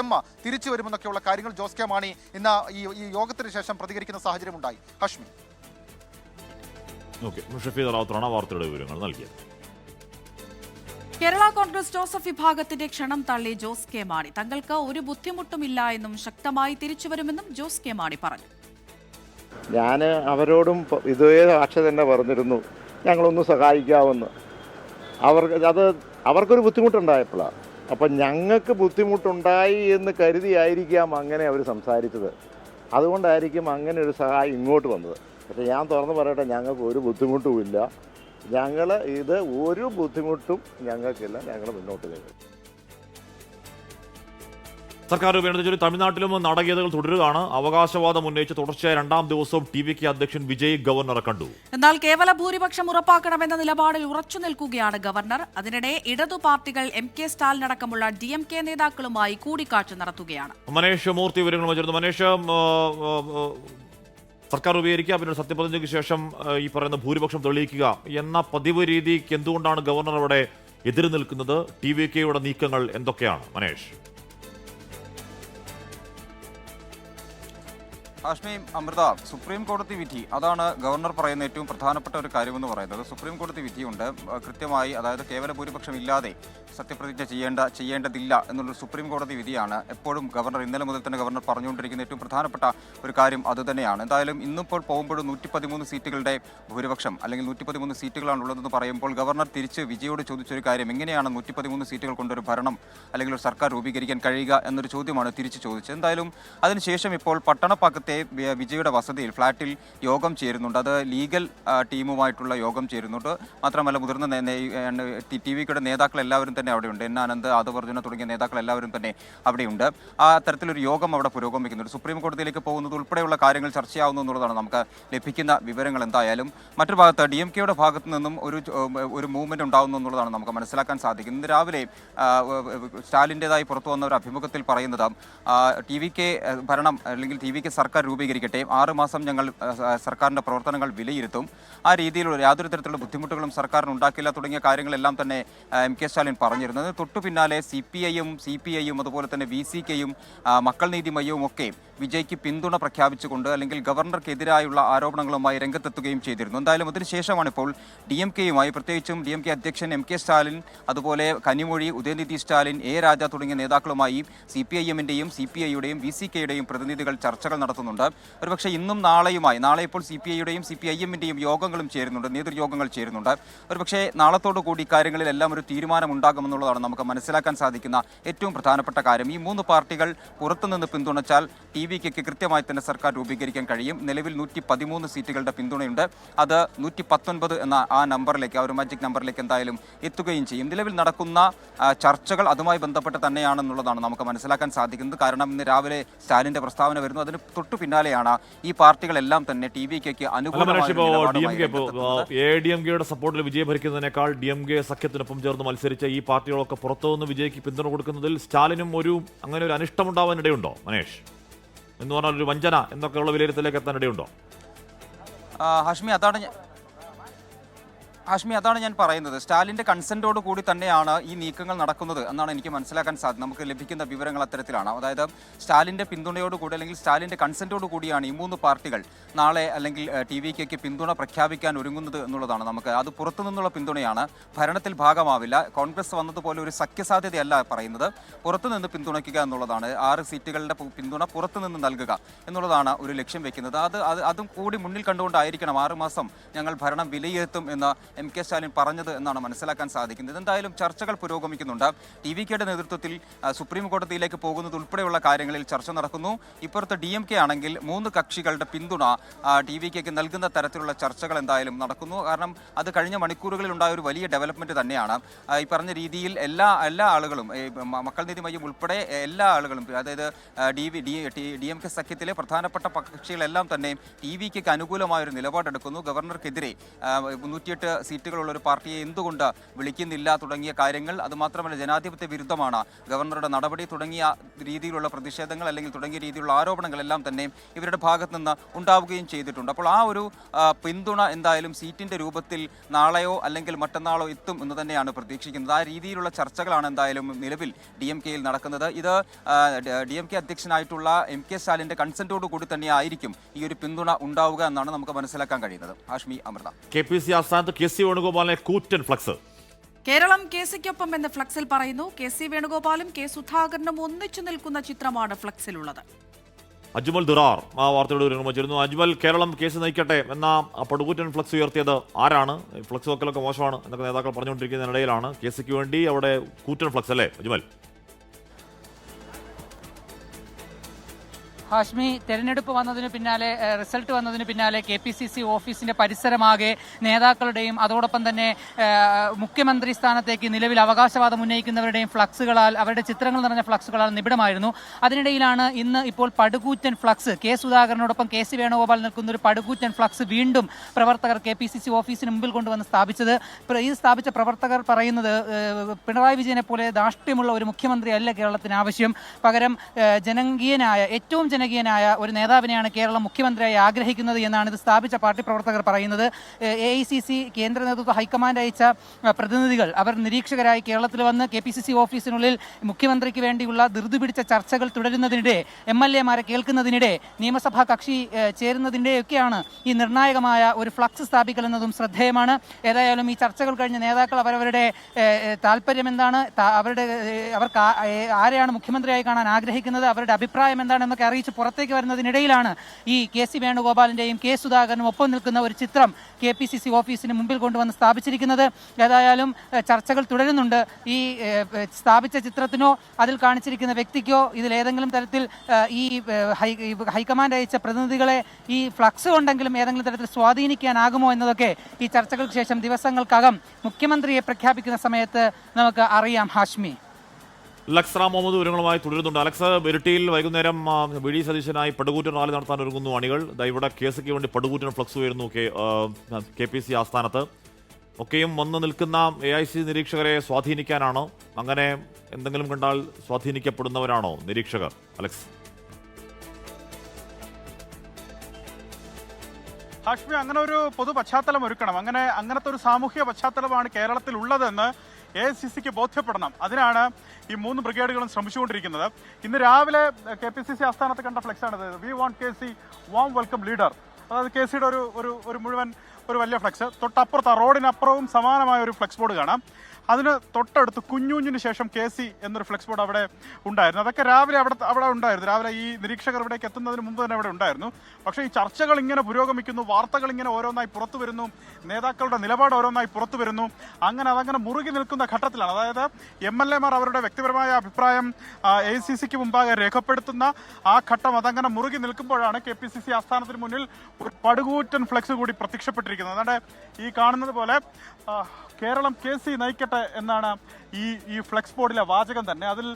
എം തിരിച്ചു വരുമെന്നൊക്കെയുള്ള കാര്യങ്ങൾ ജോസ് കെ മാണി ഇന്ന് ഈ യോഗത്തിന് ശേഷം പ്രതികരിക്കുന്ന സാഹചര്യം ഉണ്ടായി. ഹഷ്മി. വാർത്തയുടെ വിവരങ്ങൾ നൽകിയത്. കേരള കോൺഗ്രസ് ജോസഫ് വിഭാഗത്തിന്റെ ക്ഷണം തള്ളി ജോസ് കെ മാണി. തങ്ങൾക്ക് ഒരു ബുദ്ധിമുട്ടുമില്ല എന്നും ശക്തമായി തിരിച്ചുവരുമെന്നും ജോസ് കെ മാണി പറഞ്ഞു. ഞാൻ അവരോടും ഇതേ ഭാഷ തന്നെ പറഞ്ഞിരുന്നു, ഞങ്ങളൊന്ന് സഹായിക്കാമെന്ന്. അവർക്കൊരു ബുദ്ധിമുട്ടുണ്ടായപ്പോഴാണ്. അപ്പം ഞങ്ങൾക്ക് ബുദ്ധിമുട്ടുണ്ടായി എന്ന് കരുതിയായിരിക്കാം അങ്ങനെ അവർ സംസാരിച്ചത്. അതുകൊണ്ടായിരിക്കും അങ്ങനെ ഒരു സഹായം ഇങ്ങോട്ട് വന്നത്. പക്ഷേ ഞാൻ തുറന്ന് പറയട്ടെ, ഞങ്ങൾക്ക് ഒരു ബുദ്ധിമുട്ടുമില്ല. ഒരു ബുദ്ധിമുട്ടും ഞങ്ങൾക്കില്ല. ഞങ്ങൾ മുന്നോട്ട് പോകും. സർക്കാർ വേണ്ടത് തമിഴ്നാട്ടിലും നാടകീയതകൾ തുടരുകയാണ്. അവകാശവാദം ഉന്നയിച്ച് തുടർച്ചയായ 2ാം ദിവസവും TVK അധ്യക്ഷൻ വിജയ് ഗവർണറെ കണ്ടു. എന്നാൽ കേവല ഭൂരിപക്ഷം ഉറപ്പാക്കണമെന്ന നിലപാടിൽ ഉറച്ചു നിൽക്കുകയാണ് ഗവർണർ. അതിനിടെ ഇടതു പാർട്ടികൾ MK സ്റ്റാലിൻ അടക്കമുള്ള DMK നേതാക്കളുമായി കൂടിക്കാഴ്ച നടത്തുകയാണ്. മനേഷ് മൂർത്തി വിവരങ്ങൾ ചേർന്നു. മനേഷ്, സർക്കാർ രൂപീകരിക്കുക, പിന്നെ സത്യപ്രതിജ്ഞയ്ക്ക് ശേഷം ഈ പറയുന്ന ഭൂരിപക്ഷം തെളിയിക്കുക എന്ന പതിവ് രീതിക്ക് എന്തുകൊണ്ടാണ് ഗവർണർ അവിടെ എതിര് നിൽക്കുന്നത്? TVKയുടെ നീക്കങ്ങൾ എന്തൊക്കെയാണ് മനേഷ്? ഹാഷ്മി, അമൃത, സുപ്രീം കോടതി വിധി, അതാണ് ഗവർണർ പറയുന്ന ഏറ്റവും പ്രധാനപ്പെട്ട ഒരു കാര്യമെന്ന് പറയുന്നത്. സുപ്രീം കോടതി വിധിയുണ്ട് കൃത്യമായി, അതായത് കേവല ഭൂരിപക്ഷം ഇല്ലാതെ സത്യപ്രതിജ്ഞ ചെയ്യേണ്ടതില്ല എന്നുള്ളൊരു സുപ്രീം കോടതി വിധിയാണ് എപ്പോഴും ഗവർണർ, ഇന്നലെ മുതൽ തന്നെ ഗവർണർ പറഞ്ഞുകൊണ്ടിരിക്കുന്ന ഏറ്റവും പ്രധാനപ്പെട്ട ഒരു കാര്യം അതുതന്നെയാണ്. എന്തായാലും ഇന്നിപ്പോൾ പോകുമ്പോഴും 113 സീറ്റുകളുടെ ഭൂരിപക്ഷം അല്ലെങ്കിൽ 113 സീറ്റുകളാണുള്ളതെന്ന് പറയുമ്പോൾ ഗവർണർ തിരിച്ച് വിജയോട് ചോദിച്ചൊരു കാര്യം, എങ്ങനെയാണ് 113 സീറ്റുകൾ കൊണ്ടൊരു ഭരണം അല്ലെങ്കിൽ ഒരു സർക്കാർ രൂപീകരിക്കാൻ കഴിയുക എന്നൊരു ചോദ്യമാണ് തിരിച്ച് ചോദിച്ചത്. എന്തായാലും അതിനുശേഷം ഇപ്പോൾ പട്ടണപ്പാക്കത്തെ വിജയുടെ വസതിയിൽ ഫ്ളാറ്റിൽ യോഗം ചേരുന്നുണ്ട്. അത് ലീഗൽ ടീമുമായിട്ടുള്ള യോഗം ചേരുന്നുണ്ട്. മാത്രമല്ല മുതിർന്ന TVKയുടെ നേതാക്കൾ എല്ലാവരും തന്നെ അവിടെയുണ്ട്. N. ആനന്ദ്, ആദവ് അർജുന തുടങ്ങിയ നേതാക്കൾ എല്ലാവരും തന്നെ അവിടെയുണ്ട്. ആ തരത്തിലൊരു യോഗം അവിടെ പുരോഗമിക്കുന്നുണ്ട്. സുപ്രീം കോടതിയിലേക്ക് പോകുന്നത് ഉൾപ്പെടെയുള്ള കാര്യങ്ങൾ ചർച്ചയാവുന്നു എന്നുള്ളതാണ് നമുക്ക് ലഭിക്കുന്ന വിവരങ്ങൾ. എന്തായാലും മറ്റൊരു ഭാഗത്ത് DMKയുടെ ഭാഗത്തു നിന്നും ഒരു മൂവ്മെന്റ് ഉണ്ടാകുന്നു എന്നുള്ളതാണ് നമുക്ക് മനസ്സിലാക്കാൻ സാധിക്കുന്നത്. ഇന്ന് രാവിലെ സ്റ്റാലിൻ്റെതായി പുറത്തു വന്ന ഒരു അഭിമുഖത്തിൽ പറയുന്നത് TVK ഭരണം അല്ലെങ്കിൽ TVK സർക്കാർ രൂപീകരിക്കട്ടെ, 6 മാസം ഞങ്ങൾ സർക്കാരിൻ്റെ പ്രവർത്തനങ്ങൾ വിലയിരുത്തും, ആ രീതിയിലുള്ള യാതൊരു തരത്തിലുള്ള ബുദ്ധിമുട്ടുകളും സർക്കാരിന് ഉണ്ടാക്കില്ല തുടങ്ങിയ കാര്യങ്ങളെല്ലാം തന്നെ MK സ്റ്റാലിൻ പറഞ്ഞിരുന്നത്. തൊട്ടു പിന്നാലെ CPIയും അതുപോലെ തന്നെ VCKയും മക്കൾ നീതി മയ്യവും ഒക്കെ വിജയ്ക്ക് പിന്തുണ പ്രഖ്യാപിച്ചുകൊണ്ട് അല്ലെങ്കിൽ ഗവർണർക്കെതിരായുള്ള ആരോപണങ്ങളുമായി രംഗത്തെത്തുകയും ചെയ്തിരുന്നു. എന്തായാലും അതിനുശേഷമാണ് ഇപ്പോൾ DMKയുമായി, പ്രത്യേകിച്ചും DMK അധ്യക്ഷൻ MK സ്റ്റാലിൻ, അതുപോലെ കനിമൊഴി, ഉദയനിധി സ്റ്റാലിൻ, A. രാജ തുടങ്ങിയ നേതാക്കളുമായി CPIഎമ്മിൻ്റെയും CPIയുടെയും VCKയുടെയും പ്രതിനിധികൾ ചർച്ചകൾ നടത്തുന്നുണ്ട്. ഒരുപക്ഷെ ഇന്നും നാളെ ഇപ്പോൾ CPIയുടെയും CPIഎമ്മിൻ്റെയും യോഗങ്ങളും ചേരുന്നുണ്ട്, നേതൃയോഗങ്ങൾ ചേരുന്നുണ്ട്. ഒരുപക്ഷെ നാളത്തോടു കൂടി കാര്യങ്ങളിലെല്ലാം ഒരു തീരുമാനം ഉണ്ടാകും നടക്കുമെന്നുള്ളതാണ് നമുക്ക് മനസ്സിലാക്കാൻ സാധിക്കുന്ന ഏറ്റവും പ്രധാനപ്പെട്ട കാര്യം. ഈ 3 പാർട്ടികൾ പുറത്തുനിന്ന് പിന്തുണച്ചാൽ TVKയ്ക്ക് കൃത്യമായി തന്നെ സർക്കാർ രൂപീകരിക്കാൻ കഴിയും. നിലവിൽ 113 സീറ്റുകളുടെ പിന്തുണയുണ്ട്. അത് 119 എന്ന ആ നമ്പറിലേക്ക്, ആ ഒരു മാജിക് നമ്പറിലേക്ക് എന്തായാലും എത്തുകയും ചെയ്യും. നിലവിൽ നടക്കുന്ന ചർച്ചകൾ അതുമായി ബന്ധപ്പെട്ട് തന്നെയാണെന്നുള്ളതാണ് നമുക്ക് മനസ്സിലാക്കാൻ സാധിക്കുന്നത്. കാരണം ഇന്ന് രാവിലെ സ്റ്റാലിന്റെ പ്രസ്താവന വരുന്നു. അതിന് തൊട്ടു പിന്നാലെയാണ് ഈ പാർട്ടികളെല്ലാം തന്നെ TVKയ്ക്ക് അനുകൂലമായ ADMKയുടെ സപ്പോർട്ടിൽ വിജയം ഭരിക്കുന്നതിനേക്കാൾ DMK സഖ്യത്തിനൊപ്പം ചേർന്ന് മത്സരിച്ച ഈ പാർട്ടികളൊക്കെ പുറത്തുനിന്ന് വിജയ്ക്ക് പിന്തുണ കൊടുക്കുന്നതിൽ സ്റ്റാലിനും അങ്ങനെ ഒരു അനിഷ്ടമുണ്ടാവാൻ ഇടയുണ്ടോ മനേഷ്? എന്ന് പറഞ്ഞാൽ ഒരു വഞ്ചന എന്നൊക്കെയുള്ള വിലയിരുത്തലേക്ക് എത്താൻ ഇടയുണ്ടോ? ഹാഷ്മി, അതാണ് ഞാൻ പറയുന്നത്. സ്റ്റാലിൻ്റെ കൺസെൻറ്റോട് കൂടി തന്നെയാണ് ഈ നീക്കങ്ങൾ നടക്കുന്നത് എന്നാണ് എനിക്ക് മനസ്സിലാക്കാൻ സാധിക്കുന്നത്. നമുക്ക് ലഭിക്കുന്ന വിവരങ്ങൾ അത്തരത്തിലാണ്. അതായത് സ്റ്റാലിൻ്റെ പിന്തുണയോടുകൂടി അല്ലെങ്കിൽ സ്റ്റാലിൻ്റെ കൺസെൻറ്റോട് കൂടിയാണ് ഈ 3 പാർട്ടികൾ നാളെ അല്ലെങ്കിൽ TVKയ്ക്ക് പിന്തുണ പ്രഖ്യാപിക്കാൻ ഒരുങ്ങുന്നത് എന്നുള്ളതാണ്. അത് പുറത്തുനിന്നുള്ള പിന്തുണയാണ്, ഭരണത്തിൽ ഭാഗമാവില്ല. കോൺഗ്രസ് വന്നതുപോലെ ഒരു സഖ്യസാധ്യതയല്ല പറയുന്നത്, പുറത്തുനിന്ന് പിന്തുണയ്ക്കുക എന്നുള്ളതാണ്. 6 സീറ്റുകളുടെ പിന്തുണ പുറത്തുനിന്ന് നൽകുക എന്നുള്ളതാണ് ഒരു ലക്ഷ്യം വെക്കുന്നത്. അതും കൂടി മുന്നിൽ കണ്ടുകൊണ്ടായിരിക്കണം 6 മാസം ഞങ്ങൾ ഭരണം വിലയിരുത്തും എന്ന് MK സ്റ്റാലിൻ പറഞ്ഞത് എന്നാണ് മനസ്സിലാക്കാൻ സാധിക്കുന്നത്. എന്തായാലും ചർച്ചകൾ പുരോഗമിക്കുന്നുണ്ട്. TVKയുടെ നേതൃത്വത്തിൽ സുപ്രീം കോടതിയിലേക്ക് പോകുന്നത് ഉൾപ്പെടെയുള്ള കാര്യങ്ങളിൽ ചർച്ച നടക്കുന്നു. ഇപ്പുറത്ത് DMK ആണെങ്കിൽ 3 കക്ഷികളുടെ പിന്തുണ TVKയ്ക്ക് നൽകുന്ന തരത്തിലുള്ള ചർച്ചകൾ എന്തായാലും നടക്കുന്നു. കാരണം അത് കഴിഞ്ഞ മണിക്കൂറുകളിൽ ഉണ്ടായ ഒരു വലിയ ഡെവലപ്മെന്റ് തന്നെയാണ്. ഈ പറഞ്ഞ രീതിയിൽ എല്ലാ ആളുകളും, മക്കൾ നീതി മയ്യം ഉൾപ്പെടെ എല്ലാ ആളുകളും, അതായത് DMK സഖ്യത്തിലെ പ്രധാനപ്പെട്ട കക്ഷികളെല്ലാം തന്നെ TVKയ്ക്ക് അനുകൂലമായൊരു നിലപാടെടുക്കുന്നു. ഗവർണർക്കെതിരെ 108 സീറ്റുകളുള്ള ഒരു പാർട്ടിയെ എന്തുകൊണ്ട് വിളിക്കുന്നില്ല തുടങ്ങിയ കാര്യങ്ങൾ, അതുമാത്രമല്ല ജനാധിപത്യ വിരുദ്ധമാണ് ഗവർണറുടെ നടപടി തുടങ്ങിയ രീതിയിലുള്ള പ്രതിഷേധങ്ങൾ അല്ലെങ്കിൽ തുടങ്ങിയ രീതിയിലുള്ള ആരോപണങ്ങളെല്ലാം തന്നെ ഇവരുടെ ഭാഗത്തു നിന്ന് ഉണ്ടാവുകയും ചെയ്തിട്ടുണ്ട്. അപ്പോൾ ആ ഒരു പിന്തുണ എന്തായാലും സീറ്റിന്റെ രൂപത്തിൽ നാളെയോ അല്ലെങ്കിൽ മറ്റന്നാളോ എത്തും എന്ന് തന്നെയാണ് പ്രതീക്ഷിക്കുന്നത്. ആ രീതിയിലുള്ള ചർച്ചകളാണ് എന്തായാലും നിലവിൽ DMKയിൽ നടക്കുന്നത്. ഇത് DMK അധ്യക്ഷനായിട്ടുള്ള MK സ്റ്റാലിന്റെ കൺസെന്റോട് കൂടി തന്നെയായിരിക്കും ഈ ഒരു പിന്തുണ ഉണ്ടാവുക എന്നാണ് നമുക്ക് മനസ്സിലാക്കാൻ കഴിയുന്നത്. ഹാഷ്മി, അമൃത. KPC ആസ്ഥാനത്ത് KC വേണുഗോപാലിനെ കൂറ്റൻ ഫ്ലക്സ്. കേരളം KCക്കൊപ്പം എന്ന് ഫ്ലക്സിൽ പറയുന്നു. KC വേണുഗോപാലും K സുധാകരനും ഒന്നിച്ചു നിൽക്കുന്ന ചിത്രമാണ് ഫ്ലക്സിലുള്ളത്. അജ്മൽ ദുറാർ ആ വാർത്തയോട് വിരമിച്ചിരുന്നു. അജ്മൽ, കേരളം KC നയിക്കട്ടെ എന്ന പടുകൂറ്റൻ ഫ്ലക്സ് ഉയർത്തിയത് ആരാണ്? ഫ്ലക്സ് വെക്കലൊക്കെ മോശമാണ് എന്നൊക്കെ നേതാക്കൾ പറഞ്ഞുകൊണ്ടിരിക്കുന്നതിനിടയിലാണ് KCക്ക് വേണ്ടി അവിടെ കൂറ്റൻ ഫ്ലക്സ് അല്ലേ അജ്മൽ? ഹാഷ്മി, തെരഞ്ഞെടുപ്പ് വന്നതിന് പിന്നാലെ, റിസൾട്ട് വന്നതിന് പിന്നാലെ KPCC ഓഫീസിന്റെ പരിസരമാകെ നേതാക്കളുടെയും അതോടൊപ്പം തന്നെ മുഖ്യമന്ത്രി സ്ഥാനത്തേക്ക് നിലവിൽ അവകാശവാദം ഉന്നയിക്കുന്നവരുടെയും ഫ്ലക്സുകളാൽ, അവരുടെ ചിത്രങ്ങൾ നിറഞ്ഞ ഫ്ലക്സുകളാൽ നിബിഡമായിരുന്നു. അതിനിടയിലാണ് ഇന്ന് ഇപ്പോൾ പടുകൂറ്റൻ ഫ്ലക്സ്, K സുധാകരനോടൊപ്പം KC വേണുഗോപാൽ നിൽക്കുന്ന ഒരു പടുകൂറ്റൻ ഫ്ലക്സ് വീണ്ടും പ്രവർത്തകർ KPCC ഓഫീസിന് മുമ്പിൽ കൊണ്ടുവന്ന് സ്ഥാപിച്ചത്. ഈ സ്ഥാപിച്ച പ്രവർത്തകർ പറയുന്നത് പിണറായി വിജയനെ പോലെ ധാർഷ്ട്യമുള്ള ഒരു മുഖ്യമന്ത്രിയല്ല കേരളത്തിന് ആവശ്യം, പകരം ജനകീയനായ, ഏറ്റവും ജനകീയനായ ഒരു നേതാവിനെയാണ് കേരളം മുഖ്യമന്ത്രിയായി ആഗ്രഹിക്കുന്നത് എന്നാണ് ഇത് സ്ഥാപിച്ച പാർട്ടി പ്രവർത്തകർ പറയുന്നത്. AICC കേന്ദ്ര നേതൃത്വ ഹൈക്കമാൻഡ് അയച്ച പ്രതിനിധികൾ, അവർ നിരീക്ഷകരായി കേരളത്തിൽ വന്ന് KPCC ഓഫീസിനുള്ളിൽ മുഖ്യമന്ത്രിക്ക് വേണ്ടിയുള്ള ധൃതി പിടിച്ച ചർച്ചകൾ തുടരുന്നതിനിടെ, MLA-മാരെ കേൾക്കുന്നതിനിടെ, നിയമസഭാ കക്ഷി ചേരുന്നതിൻ്റെയൊക്കെയാണ് ഈ നിർണായകമായ ഒരു ഫ്ലക്സ് സ്ഥാപിക്കലെന്നതും ശ്രദ്ധേയമാണ്. ഏതായാലും ഈ ചർച്ചകൾ കഴിഞ്ഞ നേതാക്കൾ അവരവരുടെ താല്പര്യം എന്താണ്, അവർക്ക് ആരെയാണ് മുഖ്യമന്ത്രിയായി കാണാൻ ആഗ്രഹിക്കുന്നത്, അവരുടെ അഭിപ്രായം എന്താണെന്നൊക്കെ അറിയിച്ച് പുറത്തേക്ക് വരുന്നതിനിടയിലാണ് ഈ KC വേണുഗോപാലിന്റെയും K സുധാകരനും ഒപ്പം നിൽക്കുന്ന ഒരു ചിത്രം KPCC ഓഫീസിന് മുമ്പിൽ കൊണ്ടുവന്ന് സ്ഥാപിച്ചിരിക്കുന്നത്. ഏതായാലും ചർച്ചകൾ തുടരുന്നുണ്ട്. ഈ സ്ഥാപിച്ച ചിത്രത്തിനോ അതിൽ കാണിച്ചിരിക്കുന്ന വ്യക്തിക്കോ ഇതിലേതെങ്കിലും തരത്തിൽ ഈ ഹൈക്കമാൻഡ് അയച്ച പ്രതിനിധികളെ ഈ ഫ്ലക്സ് കൊണ്ടെങ്കിലും ഏതെങ്കിലും തരത്തിൽ സ്വാധീനിക്കാനാകുമോ എന്നതൊക്കെ ഈ ചർച്ചകൾക്ക് ശേഷം ദിവസങ്ങൾക്കകം മുഖ്യമന്ത്രിയെ പ്രഖ്യാപിക്കുന്ന സമയത്ത് നമുക്ക് അറിയാം. ഹാഷ്മി, അലക്സ് റാം മുഹമ്മദ് വിവരങ്ങളുമായി തുടരുന്നുണ്ട്. അലക്സ്, ഇരിട്ടിയിൽ വൈകുന്നേരം VD സതീശനായി പടുകൂറ്റൻ റാലി നടത്താൻ ഒരുങ്ങുന്നു അണികൾ. ഇവിടെ KCക്ക് വേണ്ടി പടുകൂറ്റൻ ഫ്ലക്സ് ഉയരുന്നു KPC ആസ്ഥാനത്ത്. ഒക്കെയും വന്ന് നിൽക്കുന്ന AICC നിരീക്ഷകരെ സ്വാധീനിക്കാനാണോ? അങ്ങനെ എന്തെങ്കിലും കണ്ടാൽ സ്വാധീനിക്കപ്പെടുന്നവരാണോ നിരീക്ഷകർ? അലക്സ്, ഹാഷ്മി, അങ്ങനെ ഒരു പൊതു പശ്ചാത്തലം ഒരുക്കണം. അങ്ങനത്തെ ഒരു സാമൂഹ്യ പശ്ചാത്തലമാണ് കേരളത്തിൽ ഉള്ളതെന്ന് AICCക്ക് ബോധ്യപ്പെടണം. അതിനാണ് ഈ 3 ബ്രിഗേഡുകളും ശ്രമിച്ചുകൊണ്ടിരിക്കുന്നത്. ഇന്ന് രാവിലെ KPCC ആസ്ഥാനത്ത് കണ്ട ഫ്ലെക്സാണിത്. We want KC, warm welcome leader. അതായത് KCയുടെ ഒരു മുഴുവൻ ഒരു വലിയ ഫ്ലെക്സ്. തൊട്ടപ്പുറത്ത് റോഡിനപ്പുറവും സമാനമായ ഒരു ഫ്ലെക്സ് ബോർഡ് കാണാം. അതിന് തൊട്ടടുത്ത് കുഞ്ഞുഞ്ഞിന് ശേഷം KC എന്നൊരു ഫ്ലെക്സ് ബോർഡ് അവിടെ ഉണ്ടായിരുന്നു. അതൊക്കെ രാവിലെ അവിടെ ഉണ്ടായിരുന്നു. രാവിലെ ഈ നിരീക്ഷകർ ഇവിടേക്ക് എത്തുന്നതിന് മുമ്പ് തന്നെ അവിടെ ഉണ്ടായിരുന്നു. പക്ഷേ ഈ ചർച്ചകൾ ഇങ്ങനെ പുരോഗമിക്കുന്നു, വാർത്തകൾ ഇങ്ങനെ ഓരോന്നായി പുറത്തു വരുന്നു, നേതാക്കളുടെ നിലപാട് ഓരോന്നായി പുറത്തു വരുന്നു. അതങ്ങനെ മുറുകി നിൽക്കുന്ന ഘട്ടത്തിലാണ്. അതായത് MLA-മാർ അവരുടെ വ്യക്തിപരമായ അഭിപ്രായം AICC-ക്ക് മുമ്പാകെ രേഖപ്പെടുത്തുന്ന ആ ഘട്ടം അതങ്ങനെ മുറുകി നിൽക്കുമ്പോഴാണ് KPCC ആസ്ഥാനത്തിന് മുന്നിൽ ഒരു പടുകൂറ്റൻ ഫ്ലെക്സ് കൂടി പ്രത്യക്ഷപ്പെട്ടിരിക്കുന്നത്. അതാണ്ട് ഈ കാണുന്നത് പോലെ കേരളം KC നയിക്കട്ടെ എന്നാണ് ഈ ഫ്ലെക്സ് ബോർഡിലെ വാചകം തന്നെ. അതിൽ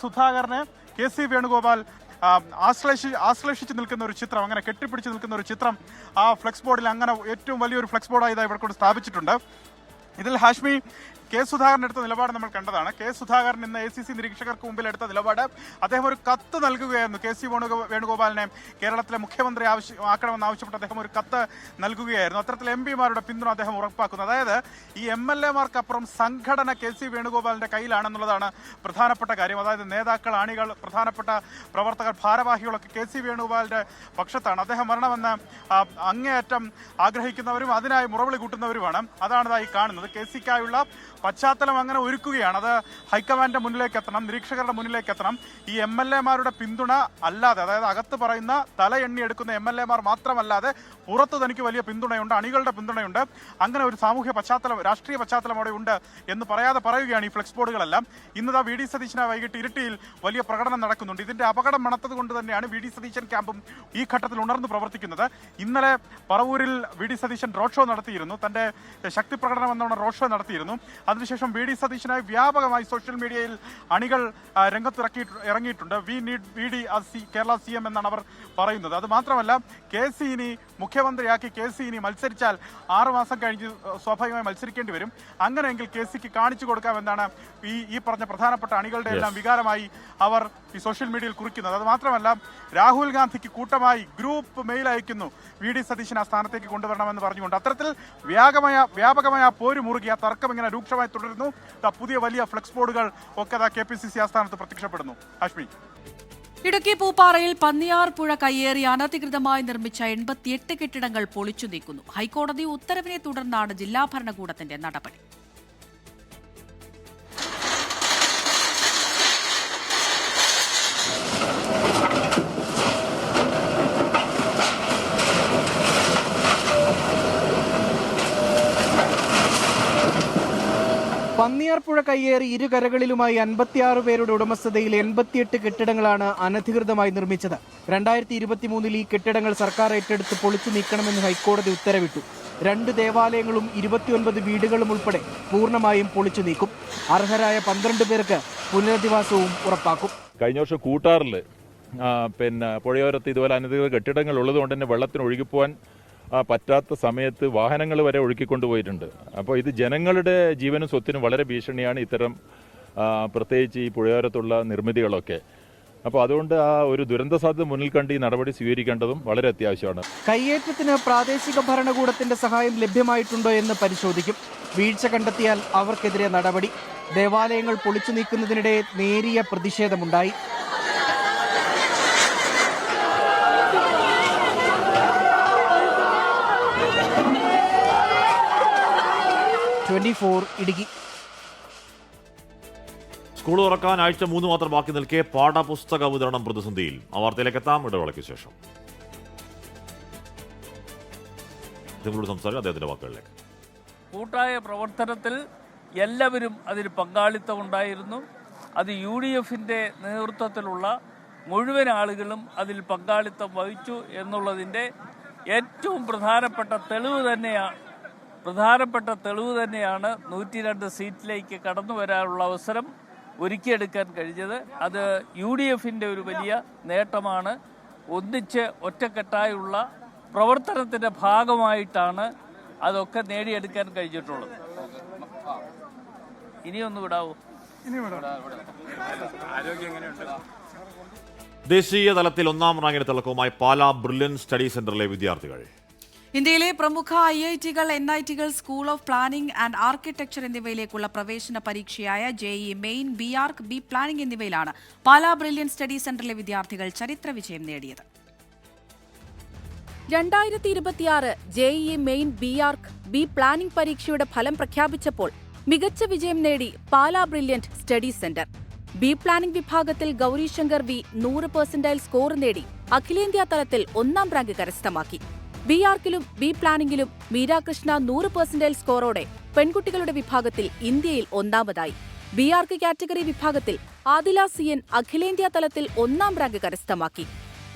സുധാകരനെ KC വേണുഗോപാൽ ആശ്ലേഷിച്ച് നിൽക്കുന്ന ഒരു ചിത്രം, അങ്ങനെ കെട്ടിപ്പിടിച്ച് നിൽക്കുന്ന ഒരു ചിത്രം ആ ഫ്ലെക്സ് ബോർഡിൽ അങ്ങനെ ഏറ്റവും വലിയൊരു ഫ്ലെക്സ് ബോർഡായി ഇവിടെ കൊണ്ട് സ്ഥാപിച്ചിട്ടുണ്ട്. ഇതിൽ ഹാഷ്മി സുധാകരൻ എടുത്ത നിലപാട് നമ്മൾ കണ്ടതാണ്. സുധാകരൻ ഇന്ന് AICC നിരീക്ഷകർക്ക് മുമ്പിൽ എടുത്ത നിലപാട്, അദ്ദേഹം ഒരു കത്ത് നൽകുകയായിരുന്നു. KC വേണുഗോപാലിനെ കേരളത്തിലെ മുഖ്യമന്ത്രി ആക്കണമെന്ന് ആവശ്യപ്പെട്ട് അദ്ദേഹം ഒരു കത്ത് നൽകുകയായിരുന്നു. അത്തരത്തിൽ MP-മാരുടെ പിന്തുണ അദ്ദേഹം ഉറപ്പാക്കുന്നു. അതായത് ഈ MLA-മാർക്കപ്പുറം സംഘടന KC വേണുഗോപാലിന്റെ കയ്യിലാണെന്നുള്ളതാണ് പ്രധാനപ്പെട്ട കാര്യം. അതായത് നേതാക്കൾ, അണികൾ, പ്രധാനപ്പെട്ട പ്രവർത്തകർ, ഭാരവാഹികളൊക്കെ KC വേണുഗോപാലിന്റെ പക്ഷത്താണ്. അദ്ദേഹം വരണമെന്ന് അങ്ങേയറ്റം ആഗ്രഹിക്കുന്നവരും അതിനായി മുറവിളി കൂട്ടുന്നവരുമാണ്. അതാണ് ഈ കാണുന്നത്. KC-ക്കായുള്ള പശ്ചാത്തലം അങ്ങനെ ഒരുക്കുകയാണ്. അത് ഹൈക്കമാൻഡിന്റെ മുന്നിലേക്ക് എത്തണം, നിരീക്ഷകരുടെ മുന്നിലേക്ക് എത്തണം. ഈ MLA-മാരുടെ പിന്തുണ അല്ലാതെ, അതായത് അകത്ത് പറയുന്ന തല എണ്ണി എടുക്കുന്ന MLA-മാർ മാത്രമല്ലാതെ പുറത്ത് തനിക്ക് വലിയ പിന്തുണയുണ്ട്, അണികളുടെ പിന്തുണയുണ്ട്. അങ്ങനെ ഒരു സാമൂഹ്യ പശ്ചാത്തലം, രാഷ്ട്രീയ പശ്ചാത്തലം അവിടെ ഉണ്ട് എന്ന് പറയാതെ പറയുകയാണ് ഈ ഫ്ലെക്സ് ബോർഡുകളെല്ലാം. ഇന്നതാ VD സതീശനെ വൈകിട്ട് ഇരിട്ടിയിൽ വലിയ പ്രകടനം നടക്കുന്നുണ്ട്. ഇതിന്റെ അപകടം മണത്തത് കൊണ്ട് തന്നെയാണ് VD സതീശൻ ക്യാമ്പും ഈ ഘട്ടത്തിൽ ഉണർന്നു പ്രവർത്തിക്കുന്നത്. ഇന്നലെ പറവൂരിൽ VD സതീശൻ റോഡ് ഷോ നടത്തിയിരുന്നു, തന്റെ ശക്തി പ്രകടനം എന്നോണം റോഡ് ഷോ നടത്തിയിരുന്നു. അതിനുശേഷം VD സതീശനായി വ്യാപകമായി സോഷ്യൽ മീഡിയയിൽ അണികൾ ഇറങ്ങിയിട്ടുണ്ട്. We need VD Kerala CM എന്നാണ് അവർ പറയുന്നത്. അത് മാത്രമല്ല KC ഇനി മുഖ്യമന്ത്രിയാക്കി KC ഇനി മത്സരിച്ചാൽ 6 മാസം കഴിഞ്ഞ് സ്വാഭാവികമായി മത്സരിക്കേണ്ടി വരും. അങ്ങനെയെങ്കിൽ KC-ക്ക് കാണിച്ചു കൊടുക്കാമെന്നാണ് ഈ പറഞ്ഞ പ്രധാനപ്പെട്ട അണികളുടെ എല്ലാം വികാരമായി അവർ ഈ സോഷ്യൽ മീഡിയയിൽ കുറിക്കുന്നത്. അത് മാത്രമല്ല രാഹുൽ ഗാന്ധിക്ക് കൂട്ടമായി ഗ്രൂപ്പ് മെയിൽ അയക്കുന്നു VD സതീശൻ ആ സ്ഥാനത്തേക്ക് കൊണ്ടുവരണമെന്ന് പറഞ്ഞുകൊണ്ട്. അത്തരത്തിൽ വ്യാപകമായ പോര് മുറുകിയ തർക്കം ഇങ്ങനെ രൂക്ഷമായി തുടരുന്നു. പുതിയ വലിയ ഫ്ലെക്സ് ബോർഡുകൾ ഒക്കെ KPCC ആസ്ഥാനത്ത് പ്രത്യക്ഷപ്പെടുന്നു. ഹാഷ്മി. ഇടുക്കി പൂപ്പാറയിൽ പന്നിയാർ പുഴ കയ്യേറി അനധികൃതമായി നിർമ്മിച്ച 88 കെട്ടിടങ്ങൾ പൊളിച്ചു നീക്കുന്നു. ഹൈക്കോടതി ഉത്തരവിനെ തുടർന്നാണ് ജില്ലാ ഭരണകൂടത്തിന്റെ നടപടി. പന്നിയാർപ്പുഴ കയ്യേറി ഇരുകരകളിലുമായി 56 പേരുടെ ഉടമസ്ഥതയിൽ 88 കെട്ടിടങ്ങളാണ് അനധികൃതമായി നിർമ്മിച്ചത്. 2023 ഈ കെട്ടിടങ്ങൾ സർക്കാർ ഏറ്റെടുത്ത് പൊളിച്ചു നീക്കണമെന്ന് ഹൈക്കോടതി ഉത്തരവിട്ടു. 2 ദേവാലയങ്ങളും 29 വീടുകളും ഉൾപ്പെടെ പൂർണ്ണമായും പൊളിച്ചു നീക്കും. അർഹരായ 12 പേർക്ക് പുനരധിവാസവും ഉറപ്പാക്കും. കഴിഞ്ഞ വർഷം കൂട്ടാറിൽ പുഴയോരത്ത് ഇതുപോലെ അനധികൃത കെട്ടിടങ്ങൾ ഉള്ളതുകൊണ്ട് തന്നെ വെള്ളത്തിന് ഒഴുകിപ്പോവാൻ പറ്റാത്ത സമയത്ത് വാഹനങ്ങൾ വരെ ഒഴുക്കിക്കൊണ്ടുപോയിട്ടുണ്ട്. അപ്പോൾ ഇത് ജനങ്ങളുടെ ജീവനും സ്വത്തിനും വളരെ ഭീഷണിയാണ് ഇത്തരം പ്രത്യേകിച്ച് ഈ പുഴയോരത്തുള്ള നിർമ്മിതികളൊക്കെ. അപ്പോൾ അതുകൊണ്ട് ആ ഒരു ദുരന്ത സാധ്യത മുന്നിൽ കണ്ട് ഈ നടപടി സ്വീകരിക്കേണ്ടതും വളരെ അത്യാവശ്യമാണ്. കയ്യേറ്റത്തിന് പ്രാദേശിക ഭരണകൂടത്തിന്റെ സഹായം ലഭ്യമായിട്ടുണ്ടോ എന്ന് പരിശോധിക്കും. വീഴ്ച കണ്ടെത്തിയാൽ അവർക്കെതിരെ നടപടി. ദേവാലയങ്ങൾ പൊളിച്ചു നീക്കുന്നതിനിടെ നേരിയ പ്രതിഷേധമുണ്ടായി. ഇടുക്കി. സ്കൂൾ തുറക്കാൻ ആഴ്ച 3 മാത്രം ബാക്കി നിൽക്കെ പാഠപുസ്തക വിതരണം പ്രതിസന്ധിയിൽ. ആ വാർത്തയിലേക്ക് എത്താം ഇടവേളയ്ക്ക് ശേഷം. സംസാരിക്കും അദ്ദേഹത്തിന്റെ വാക്കുകളിലേക്ക്. കൂട്ടായ പ്രവർത്തനത്തിൽ എല്ലാവരും അതിൽ പങ്കാളിത്തമുണ്ടായിരുന്നു. അത് UDF-ന്റെ നേതൃത്വത്തിലുള്ള മുഴുവൻ ആളുകളും അതിൽ പങ്കാളിത്തം വഹിച്ചു എന്നുള്ളതിൻ്റെ ഏറ്റവും പ്രധാനപ്പെട്ട തെളിവ് തന്നെയാണ് 102 സീറ്റിലേക്ക് കടന്നു വരാനുള്ള അവസരം ഒരുക്കിയെടുക്കാൻ കഴിഞ്ഞത്. അത് UDF-ന്റെ ഒരു വലിയ നേട്ടമാണ്. ഒന്നിച്ച് ഒറ്റക്കെട്ടായുള്ള പ്രവർത്തനത്തിൻ്റെ ഭാഗമായിട്ടാണ് അതൊക്കെ നേടിയെടുക്കാൻ കഴിഞ്ഞിട്ടുള്ളത്. ഇനിയൊന്ന് വിടാവോ? ദേശീയ തലത്തിൽ 1ാം റാങ്കിന് തിളക്കവുമായി പാലാ ബ്രില്യൻ സ്റ്റഡി സെന്ററിലെ വിദ്യാർത്ഥികൾ. ഇന്ത്യയിലെ പ്രമുഖ IIT-കൾ, NIT-കൾ, school of planning and architecture എന്നിവയിലേക്കുള്ള പ്രവേശന പരീക്ഷയായ JEE main, BArc, B planning എന്നിവയിലാണ് പാലാ ബ്രില്യൻ സ്റ്റഡി സെന്ററിലെ വിദ്യാർത്ഥികൾ ചരിത്ര വിജയം നേടിയത്. 2026 JEE main, BArc, B planning പരീക്ഷയുടെ ഫലം പ്രഖ്യാപിച്ചപ്പോൾ മികച്ച വിജയം നേടി Pala brilliant study centre. B planning വിഭാഗത്തിൽ ഗൗരിശങ്കർ വി 100% സ്കോർ നേടി അഖിലേന്ത്യാ തലത്തിൽ 1ാം റാങ്ക് കരസ്ഥമാക്കി. ബി ആർക്കിലും ബി പ്ലാനിംഗിലും മീരാകൃഷ്ണ 100% സ്കോറോടെ പെൺകുട്ടികളുടെ വിഭാഗത്തിൽ ഇന്ത്യയിൽ 1ാമതായി. ബി ആർക്ക് കാറ്റഗറി വിഭാഗത്തിൽ ആദില സിയൻ അഖിലേന്ത്യാ തലത്തിൽ 1ാം റാങ്ക് കരസ്ഥമാക്കി.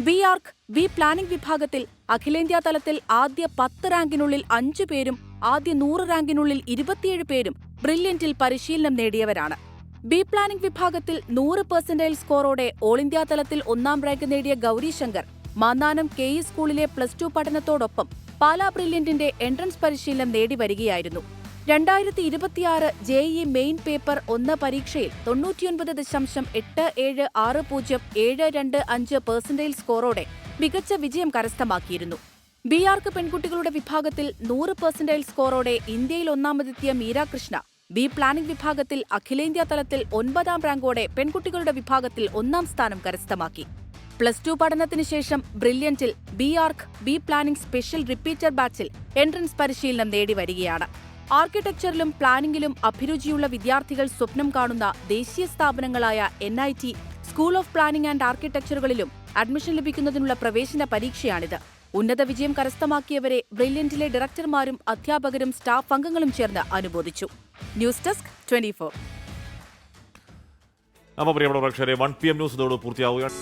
ബി ആർക്ക് ബി പ്ലാനിംഗ് വിഭാഗത്തിൽ അഖിലേന്ത്യാ തലത്തിൽ ആദ്യ 10 റാങ്കിനുള്ളിൽ 5 പേരും ആദ്യ 100 റാങ്കിനുള്ളിൽ 27 പേരും ബ്രില്യന്റിൽ പരിശീലനം നേടിയവരാണ്. ബി പ്ലാനിംഗ് വിഭാഗത്തിൽ 100% സ്കോറോടെ ഓൾ ഇന്ത്യാ തലത്തിൽ 1ാം റാങ്ക് നേടിയ ഗൗരിശങ്കർ മാന്നാനം KE സ്കൂളിലെ +2 പഠനത്തോടൊപ്പം പാലാ ബ്രില്യന്റിന്റെ എൻട്രൻസ് പരിശീലനം നേടി വരികയായിരുന്നു. 2026 JEE മെയിൻ പേപ്പർ 1 പരീക്ഷയിൽ 99.8760725% സ്കോറോടെ മികച്ച വിജയം കരസ്ഥമാക്കിയിരുന്നു. ബി ആർക്ക് പെൺകുട്ടികളുടെ വിഭാഗത്തിൽ 100% സ്കോറോടെ ഇന്ത്യയിൽ 1ാമതെത്തിയ മീരാകൃഷ്ണ ബി പ്ലാനിംഗ് വിഭാഗത്തിൽ അഖിലേന്ത്യാ തലത്തിൽ 9ാം റാങ്കോടെ പെൺകുട്ടികളുടെ വിഭാഗത്തിൽ 1ാം സ്ഥാനം കരസ്ഥമാക്കി. +2 പഠനത്തിന് ശേഷം ബ്രില്യന്റിൽ ബി ആർക്ക് ബി പ്ലാനിംഗ് സ്പെഷ്യൽ റിപ്പീറ്റർ ബാച്ചിൽ എൻട്രൻസ് പരിശീലനം നേടി വരികയാണ്. ആർക്കിടെക്ചറിലും പ്ലാനിംഗിലും അഭിരുചിയുള്ള വിദ്യാർത്ഥികൾ സ്വപ്നം കാണുന്ന ദേശീയ സ്ഥാപനങ്ങളായ NIT, school of planning and ആർക്കിടെക്ചറുകളിലും അഡ്മിഷൻ ലഭിക്കുന്നതിനുള്ള പ്രവേശന പരീക്ഷയാണിത്. ഉന്നത വിജയം കരസ്ഥമാക്കിയവരെ ബ്രില്യന്റിലെ ഡയറക്ടർമാരും അധ്യാപകരും സ്റ്റാഫ് അംഗങ്ങളും ചേർന്ന് അനുമോദിച്ചു. News desk 24. അപ്പോൾ പ്രിയപ്പെട്ട പ്രേക്ഷകരെ 1 PM ന്യൂസ് ഇതോട് പൂർത്തിയാവുകയാണ്.